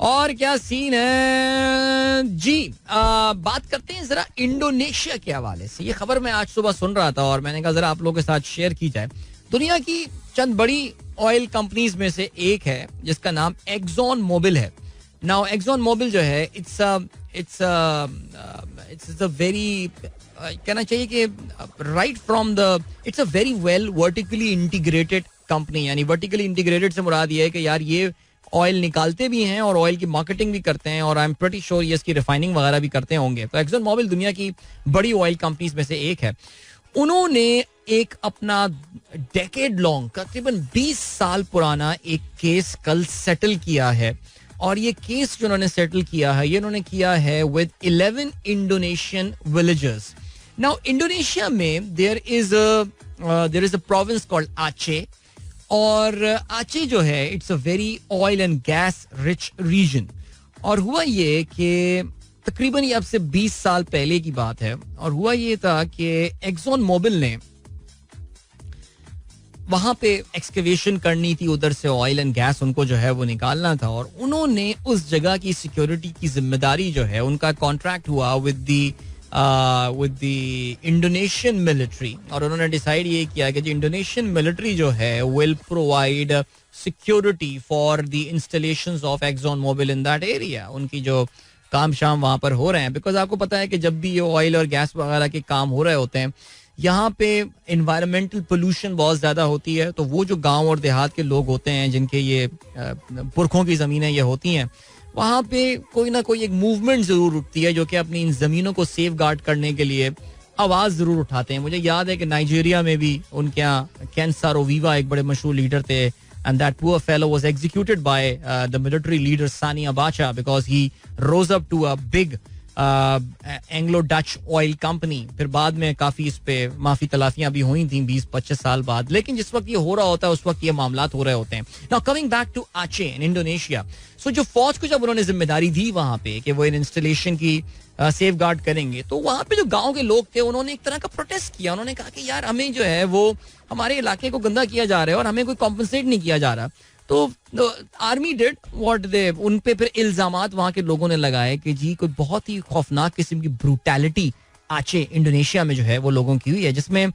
और क्या सीन है जी, बात करते हैं जरा इंडोनेशिया के हवाले से. ये खबर मैं आज सुबह सुन रहा था और मैंने कहा जरा आप लोगों के साथ शेयर की जाए. दुनिया की चंद बड़ी ऑयल कंपनीज में से एक है जिसका नाम एक्सॉन मोबिल है. नाउ एक्सॉन मोबिल जो है इट्स अ वेरी कहना चाहिए कि right from the it's a very well vertically integrated company. यानी वर्टिकली इंटीग्रेटेड से मुराद ये है कि यार ये ऑयल निकालते भी हैं और ऑयल की मार्केटिंग भी करते हैं और आई एम प्रीटी श्योर ये इसकी रिफाइनिंग वगैरह भी करते होंगे. तो एक्सॉन मोबिल दुनिया की बड़ी ऑयल कंपनीज में से एक है. उन्होंने एक अपना डेकेड लॉन्ग तकरीबन 20 साल पुराना एक केस कल सेटल किया है. और ये केस जो उन्होंने सेटल किया है ये उन्होंने किया है with 11 Indonesian villagers. Now Indonesia में there is a province called Aceh और आचे जो है it's a very oil and gas rich region. और हुआ ये कि तकरीबन ये अब से 20 साल पहले की बात है और हुआ ये था कि एक्सॉन मोबिल ने वहां पे एक्सकेवेशन करनी थी, उधर से ऑयल एंड गैस उनको जो है वो निकालना था और उन्होंने उस जगह की सिक्योरिटी की जिम्मेदारी जो है उनका कॉन्ट्रैक्ट हुआ विद द इंडोनेशियन मिलिट्री. और उन्होंने डिसाइड ये किया कि इंडोनेशियन मिलिट्री जो है will provide security for the installations of Exxon Mobil in that area. उनकी जो काम शाम वहां पर हो रहे हैं, बिकॉज आपको पता है कि जब भी ये ऑयल और गैस वगैरह के काम हो रहे होते हैं यहाँ पे इन्वायरमेंटल पोल्यूशन बहुत ज़्यादा होती है. तो वो जो गांव और देहात के लोग होते हैं जिनके ये पुरखों की ज़मीनें ये होती हैं, वहाँ पे कोई ना कोई एक मूवमेंट ज़रूर उठती है जो कि अपनी इन ज़मीनों को सेफ गार्ड करने के लिए आवाज़ ज़रूर उठाते हैं. मुझे याद है कि नाइजीरिया में भी उनके यहाँ कैंसारोवीवा एक बड़े मशहूर लीडर थे and that poor fellow was executed by the military leader Sani Abacha because he rose up to a big Anglo Dutch oil company. फिर बाद में काफी इस पे माफी तलाफियां भी हुई थी 20-25 साल बाद. लेकिन जिस वक्त ये हो रहा होता है उस वक्त ये मामलात हो रहे होते हैं. नाउ कमिंग बैक टू आचे इन इंडोनेशिया, सो जो फौज को जब उन्होंने जिम्मेदारी दी वहां पे कि वो इन इंस्टॉलेशन की सेफ गार्ड करेंगे, तो वहां पे जो गांव के लोग थे उन्होंने एक तरह का प्रोटेस्ट किया. उन्होंने कहा कि यार हमें जो है वो हमारे इलाके को गंदा किया जा रहा है और हमें कोई कॉम्पनसेट नहीं किया जा रहा. तो आर्मी डिड व्हाट दे, उन पे फिर इल्जामात वहां के लोगों ने लगाए कि जी कोई बहुत ही खौफनाक किस्म की ब्रूटैलिटी आचे इंडोनेशिया में जो है वो लोगों की हुई है. जिसमें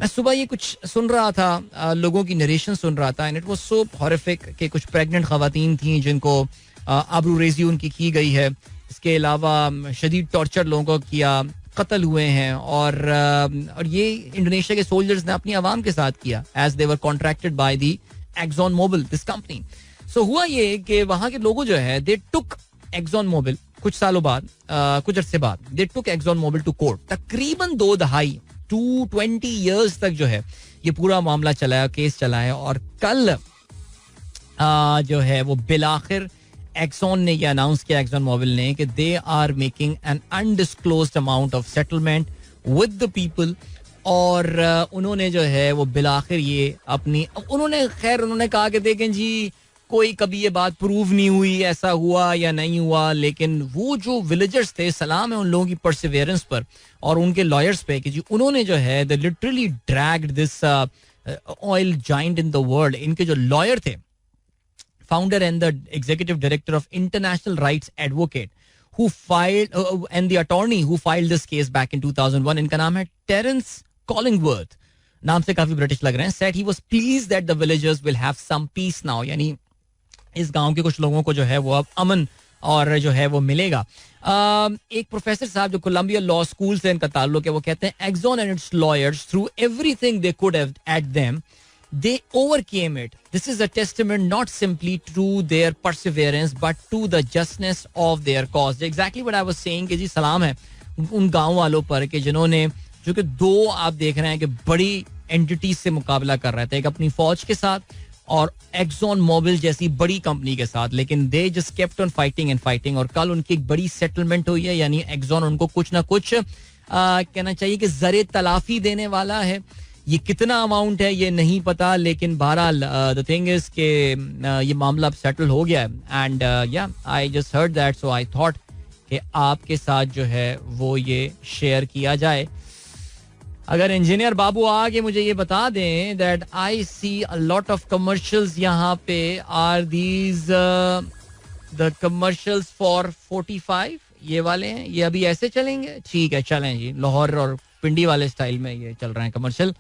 मैं सुबह ये कुछ सुन रहा था, लोगों की नरेशन सुन रहा था and it was so horrific कि कुछ प्रेग्नेंट खवातीन थी जिनको आबरूरेजी उनकी की गई है. इसके अलावा शदीद टॉर्चर लोगों को किया, कत्ल हुए हैं और ये इंडोनेशिया के सोल्जर्स ने अपनी आवाम के साथ किया as they were contracted by the Exxon Mobil this company. So हुआ ये कि वहां के लोगों जो है दे टुक एक्सॉन मोबिल कुछ सालों बाद, कुछ अरसे बाद दे टुक एक्सॉन मोबिल टू कोर्ट. तकरीबन 2 दहाई 220 ईयर्स तक जो है ये पूरा मामला चला है, केस चला है. और कल जो है वो बिलाखिर एक्सॉन ने ये अनाउंस किया, एक्सॉन मोबिल ने, कि they are making an undisclosed amount of settlement with the people. और उन्होंने जो है वो बिलाखिर ये अपनी उन्होंने कहा कि देखें जी कोई कभी ये बात प्रूव नहीं हुई ऐसा हुआ या नहीं हुआ, लेकिन वो जो विलेजर्स थे, सलाम है उन लोगों की परसिवियरेंस पर और उनके लॉयर्स पे कि जी उन्होंने जो है they literally dragged this oil giant in the world. इनके जो लॉयर थे, founder and the executive director of international rights advocate who filed and the attorney who filed this case back in 2001, इनका नाम है टेरेंस कॉलिंगवर्थ, नाम से काफी British लग रहे हैं, said he was pleased that the villagers will have some peace now. यानी इस गांव के कुछ लोगों को जो है वो अब अमन और जो है वो मिलेगा. एक प्रोफेसर साहब जो कोलंबिया लॉ स्कूल से इनका ताल्लुक है, वो कहते हैं Exxon and its lawyers threw everything they could have at them, they overcame it. This is a testament not simply to their perseverance but to the justness of their cause. Exactly what I was saying कि जी सलाम है उन गांव वालों पर कि जिन्होंने, जो कि दो आप देख रहे हैं कि बड़ी एंटिटीज से मुकाबला कर रहे थे, एक अपनी फौज के साथ और एक्सॉन मोबिल जैसी बड़ी कंपनी के साथ, लेकिन they just kept on fighting and fighting. और कल उनकी एक बड़ी सेटलमेंट हुई है, यानी एक्सॉन उनको कुछ ना कुछ कहना चाहिए कि जरे तलाफी देने वाला है. ये कितना अमाउंट है ये नहीं पता, लेकिन बहरहाल द थिंग इज के ये मामला अब सेटल हो गया है. एंड या I just heard that, so I thought कि आपके साथ जो है वो ये शेयर किया जाए. अगर इंजीनियर बाबू आगे मुझे ये बता दें that I see a lot of commercials यहाँ पे, are these the commercials for 45, ये वाले हैं, ये अभी ऐसे चलेंगे? ठीक है, चलें जी, लाहौर और पिंडी वाले स्टाइल में ये चल रहे हैं कमर्शियल.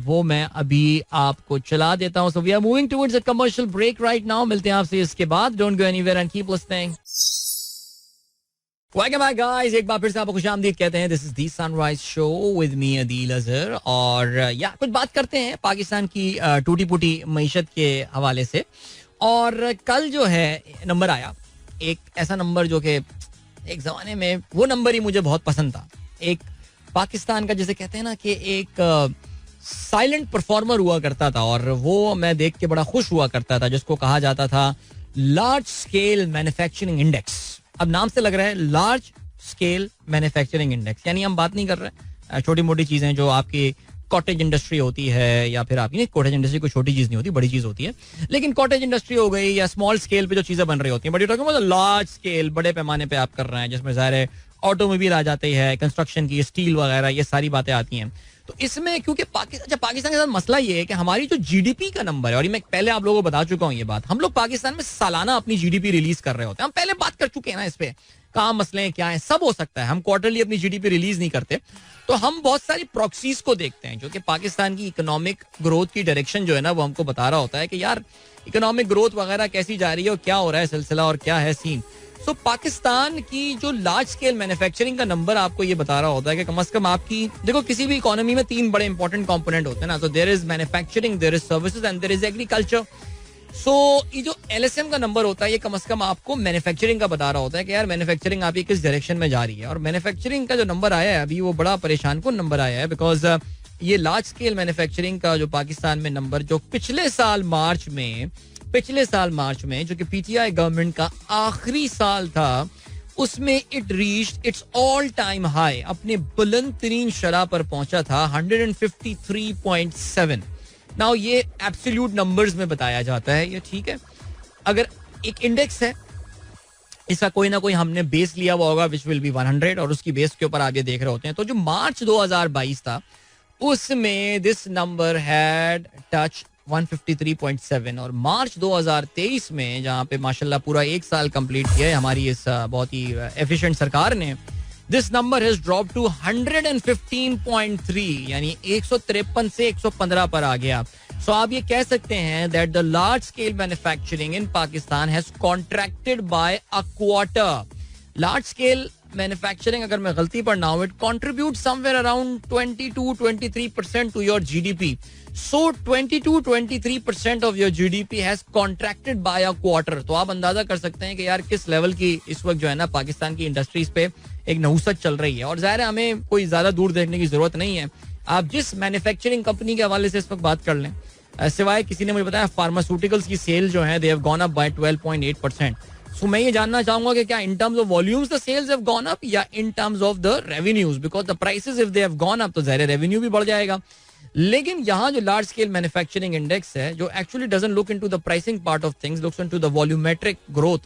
वो मैं अभी आपको चला देता हूँ. So we are moving towards a commercial break right now. मिलते हैं आपसे इसके बाद. Don't go anywhere and keep listening. Welcome back guys, एक बार फिर से आपको खुशामदीद कहते हैं. This is the Sunrise Show with me Adeel Azhar. और या कुछ बात करते हैं पाकिस्तान की टूटी फूटी मईशत के हवाले से. और कल जो है नंबर आया, एक ऐसा नंबर जो कि एक जमाने में वो नंबर ही मुझे बहुत पसंद था. एक पाकिस्तान का जैसे कहते हैं ना कि एक साइलेंट परफॉर्मर हुआ करता था, और वो मैं देख के बड़ा खुश हुआ करता था, जिसको कहा जाता था लार्ज स्केल मैन्युफैक्चरिंग इंडेक्स. अब नाम से लग रहा है लार्ज स्केल मैन्युफैक्चरिंग इंडेक्स, यानी हम बात नहीं कर रहे छोटी मोटी चीजें जो आपकी कॉटेज इंडस्ट्री होती है, या फिर आपकी कॉटेज इंडस्ट्री कोई छोटी चीज नहीं होती, बड़ी चीज होती है. लेकिन कॉटेज इंडस्ट्री हो गई या स्मॉल स्केल पे जो चीजें बन रही होती हैं, but you talking about large scale, बड़े पैमाने पे आप कर रहे हैं, जिसमें ज़ाहिर है ऑटोमोबाइल आ जाती है, कंस्ट्रक्शन की, स्टील वगैरह, ये सारी बातें आती हैं. तो इसमें क्योंकि पाकिस्तान के साथ मसला ये है कि हमारी जो जीडीपी का नंबर है, और मैं पहले आप लोगों को बता चुका हूँ ये बात, हम लोग पाकिस्तान में सालाना अपनी जीडीपी रिलीज कर रहे होते हैं. हम पहले बात कर चुके हैं ना इस पे, कहाँ मसले हैं, क्या है, सब हो सकता है. हम क्वार्टरली अपनी जीडीपी रिलीज नहीं करते, तो हम बहुत सारी प्रॉक्सीज को देखते हैं जो कि पाकिस्तान की इकोनॉमिक ग्रोथ की डायरेक्शन जो है ना वो हमको बता रहा होता है कि यार इकोनॉमिक ग्रोथ वगैरह कैसी जा रही है और क्या हो रहा है सिलसिला और क्या है सीन. सो पाकिस्तान की जो लार्ज स्केल मैन्युफैक्चरिंग का नंबर आपको ये बता रहा होता है कि कम से कम आपकी, देखो किसी भी इकोनॉमी में 3 बड़े इंपॉर्टेंट कंपोनेंट होते हैं ना, तो there is manufacturing, there is services and there is agriculture. So ये जो LSM का नंबर होता है ये कम से कम आपको मैन्युफैक्चरिंग का बता रहा होता है कि यार मैन्युफैक्चरिंग आपकी किस डायरेक्शन में जा रही है. और मैन्युफैक्चरिंग का जो नंबर आया है अभी वो बड़ा परेशान कुन नंबर आया है, बिकॉज ये लार्ज स्केल मैन्युफैक्चरिंग का जो पाकिस्तान में नंबर जो पिछले साल मार्च में जो कि PTI गवर्नमेंट का आखिरी साल था, उसमें it reached it's all time high, अपने बुलंद तरीन शरह पर पहुंचा था 153.7. नाउ ये एब्सोल्यूट नंबर्स में बताया जाता है, ये ठीक है. अगर एक इंडेक्स है, इसका कोई ना कोई हमने बेस लिया हुआ होगा विच विल बी 100, और उसकी बेस के ऊपर आप ये देख रहे होते हैं. तो जो मार्च 2022 था उसमें दिस नंबर हैड टच 153.7, और मार्च 2023 में जहां पे माशाल्लाह पूरा एक साल कंप्लीट किया है हमारी इस बहुत ही एफिशिएंट सरकार ने, this number has drop to 115.3, यानी 153 से 115 पर आ गया. सो आप ये कह सकते हैं that the large scale manufacturing in Pakistan has contracted by a quarter. Large scale manufacturing, अगर मैं गलती पर ना हूं, it contribute somewhere around 22-23% to your GDP. So 22-23% of your GDP has contracted by a quarter. तो आप अंदाजा कर सकते हैं कि यार किस लेवल की इस वक्त जो है ना पाकिस्तान की इंडस्ट्रीज पे एक नहुसत चल रही है. और जाहिर है हमें कोई ज्यादा दूर देखने की जरूरत नहीं है. आप जिस मैन्युफैक्चरिंग कंपनी के हवाले से इस वक्त बात कर लें, सिवाय किसी ने मुझे बताया फार्मास्यूटिकल्स की सेल जो है they have gone up by 12.8%. So मैं ये जानना चाहूंगा कि क्या in terms of volumes the sales have gone up या in terms of the revenues, because the prices if they have gone up तो जाहिर रेवेन्यू भी बढ़ जाएगा. लेकिन यहाँ जो लार्ज स्केल मैन्युफैक्चरिंग इंडेक्स है जो actually doesn't look into the pricing part of things, looks into the volumetric growth,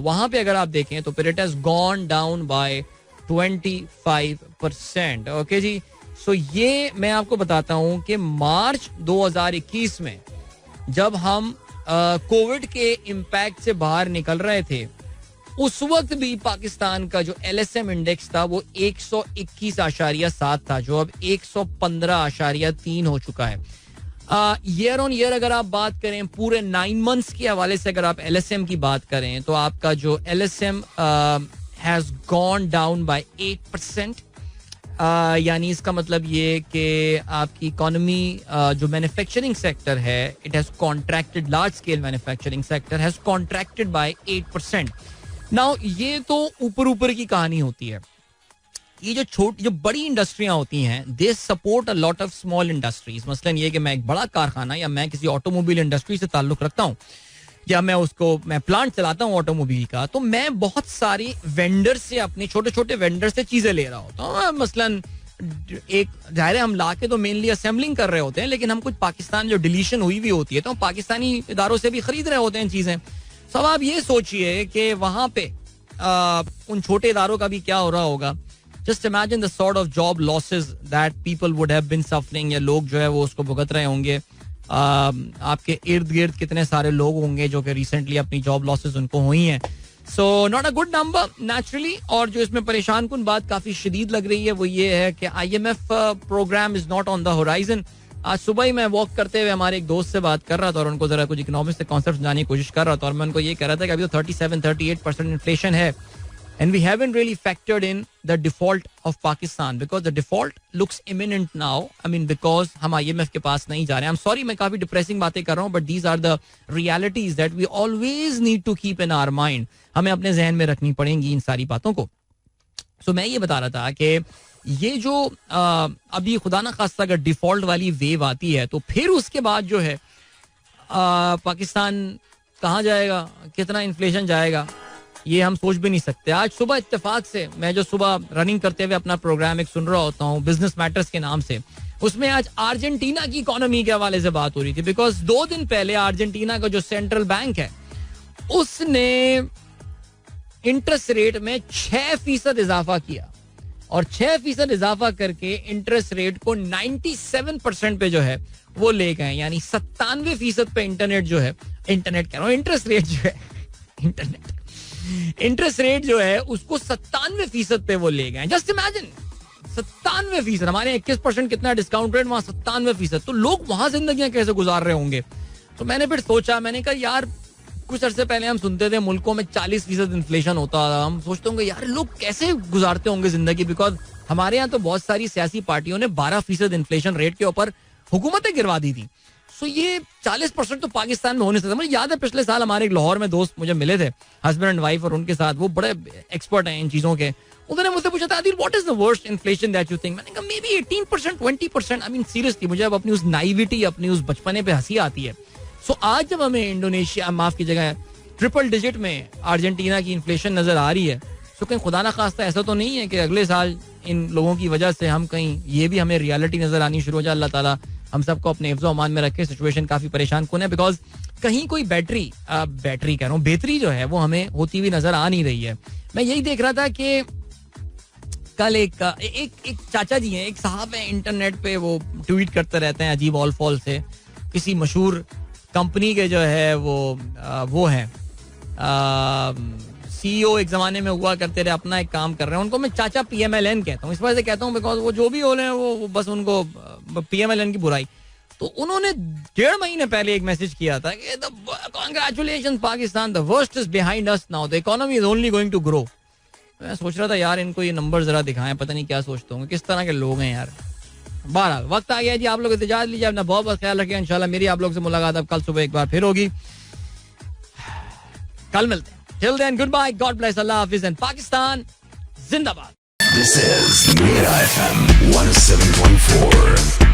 वहां पे अगर आप देखें तो फिर it has gone down by 25%. Okay जी. सो ये मैं आपको बताता हूं कि मार्च 2021 में जब हम कोविड के इम्पैक्ट से बाहर निकल रहे थे, उस वक्त भी पाकिस्तान का जो LSM इंडेक्स था वो 121.7 था, जो अब 115.3 हो चुका है. ईयर ऑन ईयर अगर आप बात करें, पूरे 9 मंथ्स के हवाले से अगर आप LSM की बात करें, तो आपका जो LSM has gone down by 8%. यानी इसका मतलब ये कि आपकी इकोनॉमी जो मैन्युफैक्चरिंग सेक्टर है, it has contracted, large scale manufacturing sector has contracted by 8%. Now ये तो ऊपर ऊपर की कहानी होती है, ये जो बड़ी इंडस्ट्रियां होती हैं, they support a lot of small industries. मसलन ये कि मैं एक बड़ा कारखाना या मैं किसी ऑटोमोबाइल इंडस्ट्री से ताल्लुक रखता हूँ, या मैं प्लांट चलाता हूँ ऑटोमोबाइल का, तो मैं बहुत सारी वेंडर से, अपने छोटे छोटे वेंडर से चीजें ले रहा होता हूँ. मसलन एक जाहिर है हम ला के तो मेनली असेंबलिंग कर रहे होते हैं, लेकिन हम कुछ पाकिस्तान जो डिलीशन हुई भी होती है तो हम पाकिस्तानी इदारों से भी खरीद रहे होते हैं चीजें. सब आप ये सोचिए कि वहां पे उन छोटे इदारों का भी क्या हो रहा होगा. Just imagine the sort of job losses that people would have been suffering, या लोग जो है वो उसको भुगत रहे होंगे. आपके इर्द गिर्द कितने सारे लोग होंगे जो कि रिसेंटली अपनी जॉब लॉसेस उनको हुई हैं. So not a good number naturally. और जो इसमें परेशान कुन बात काफी शदीद लग रही है वो ये है कि IMF program is not on the horizon. आज सुबह ही मैं वॉक करते हुए हमारे एक दोस्त से बात कर रहा था और उनको जरा कुछ इकोनॉमिक्स से कॉन्सेप्ट समझाने की कोशिश कर रहा था, और मैं उनको ये कह रहा था कि अभी तो 37-38% इन्फ्लेशन है, and we haven't really factored in the default of Pakistan because the default looks imminent now. I mean, because हम IMF के पास नहीं जा रहे. I'm sorry, मैं काफी डिप्रेसिंग बातें कर रहा हूँ, but these are the realities that we always need to keep in our mind. हमें अपने जहन में रखनी पड़ेंगी इन सारी बातों को. So मैं ये बता रहा था कि ये जो अभी खुदा ना खास्ता अगर डिफॉल्ट वाली वेव आती है तो फिर उसके बाद जो है पाकिस्तान कहाँ जाएगा, कितना इन्फ्लेशन जाएगा, ये हम सोच भी नहीं सकते. आज सुबह इत्तेफाक से मैं जो सुबह रनिंग करते हुए अपना प्रोग्राम एक सुन रहा होता हूँ बिजनेस मैटर्स के नाम से, उसमें आज अर्जेंटीना की इकोनॉमी के हवाले से बात हो रही थी. बिकॉज 2 दिन पहले अर्जेंटीना का जो सेंट्रल बैंक है उसने इंटरेस्ट रेट में 6% इजाफा किया, और 6% इजाफा करके इंटरेस्ट रेट को 97% पे जो है वो ले गए. यानी 97% पे इंटरनेट कह रहा हूँ, इंटरेस्ट रेट जो है इंटरेस्ट रेट जो है उसको 97% पे वो ले गए. Just imagine 97%. हमारे 21% कितना डिस्काउंट रेट, वहां 97%. तो लोग वहां जिंदगियां कैसे गुजार रहे होंगे. तो मैंने फिर सोचा, मैंने कहा यार कुछ अरसे पहले हम सुनते थे मुल्कों में 40% इन्फ्लेशन होता था. हम सोचते होंगे यार लोग कैसे गुजारते होंगे जिंदगी, बिकॉज हमारे यहाँ तो बहुत सारी सियासी पार्टियों ने 12% इन्फ्लेशन रेट के ऊपर हुकूमतें गिरवा दी थी. सो ये 40% तो पाकिस्तान में होने से. मुझे याद है पिछले साल हमारे एक लाहौर में दोस्त मुझे मिले थे, हस्बैंड एंड वाइफ, और उनके साथ वो बड़े एक्सपर्ट हैं इन चीजों के. उन्होंने मुझसे पूछा था, Adil what is the worst inflation that you think. मैंने कहा may be 18%, 20%. I mean seriously मुझे अब अपनी उस नाइविटी, अपनी उस बचपने पे हंसी आती है. सो आज जब हमें इंडोनेशिया, माफ की जगह ट्रिपल डिजिट में अर्जेंटीना की इन्फ्लेशन नजर आ रही है, तो कहीं खुदा ना खास्ता ऐसा तो नहीं है कि अगले साल इन लोगों की वजह से हम कहीं ये भी हमें रियलिटी नजर आनी शुरू हो जाए. अल्लाह ताला हम सबको अपने हिफ्ज़ अमान में रखे. सिचुएशन काफी परेशान कुन है, बिकॉज कहीं कोई बैटरी कह रहा हूँ बेहतरी जो है वो हमें होती हुई नजर आ नहीं रही है. मैं यही देख रहा था कि कल एक चाचा जी हैं, एक साहब हैं, इंटरनेट पे वो ट्वीट करते रहते हैं अजीब ऑल फॉल से. किसी मशहूर कंपनी के जो है वो हैं CEO, एक जमाने में हुआ करते रहे, अपना एक काम कर रहे हैं. उनको मैं चाचा PMLN कहता हूँ. इस वजह से कहता हूँ बिकॉज वो जो भी हो रहे हैं वो बस उनको PMLN की बुराई. तो उन्होंने 1.5 महीने पहले एक मैसेज किया था कि congratulation Pakistan, the worst is behind us now, the economy is only going to grow. मैं सोच रहा था यार इनको ये नंबर जरा दिखाएं, पता नहीं क्या सोचते होंगे, किस तरह के लोग हैं यार. बहरहाल वक्त आ गया जी, आप लोग इजाजत लीजिए, अपना बहुत बहुत ख्याल रखिए. इंशाल्लाह मेरी आप लोग से मुलाकात अब कल सुबह एक बार फिर होगी. कल मिलते हैं. Till then, goodbye, God bless, Allah Hafiz, and Pakistan Zindabad. This is Mira FM 107.4.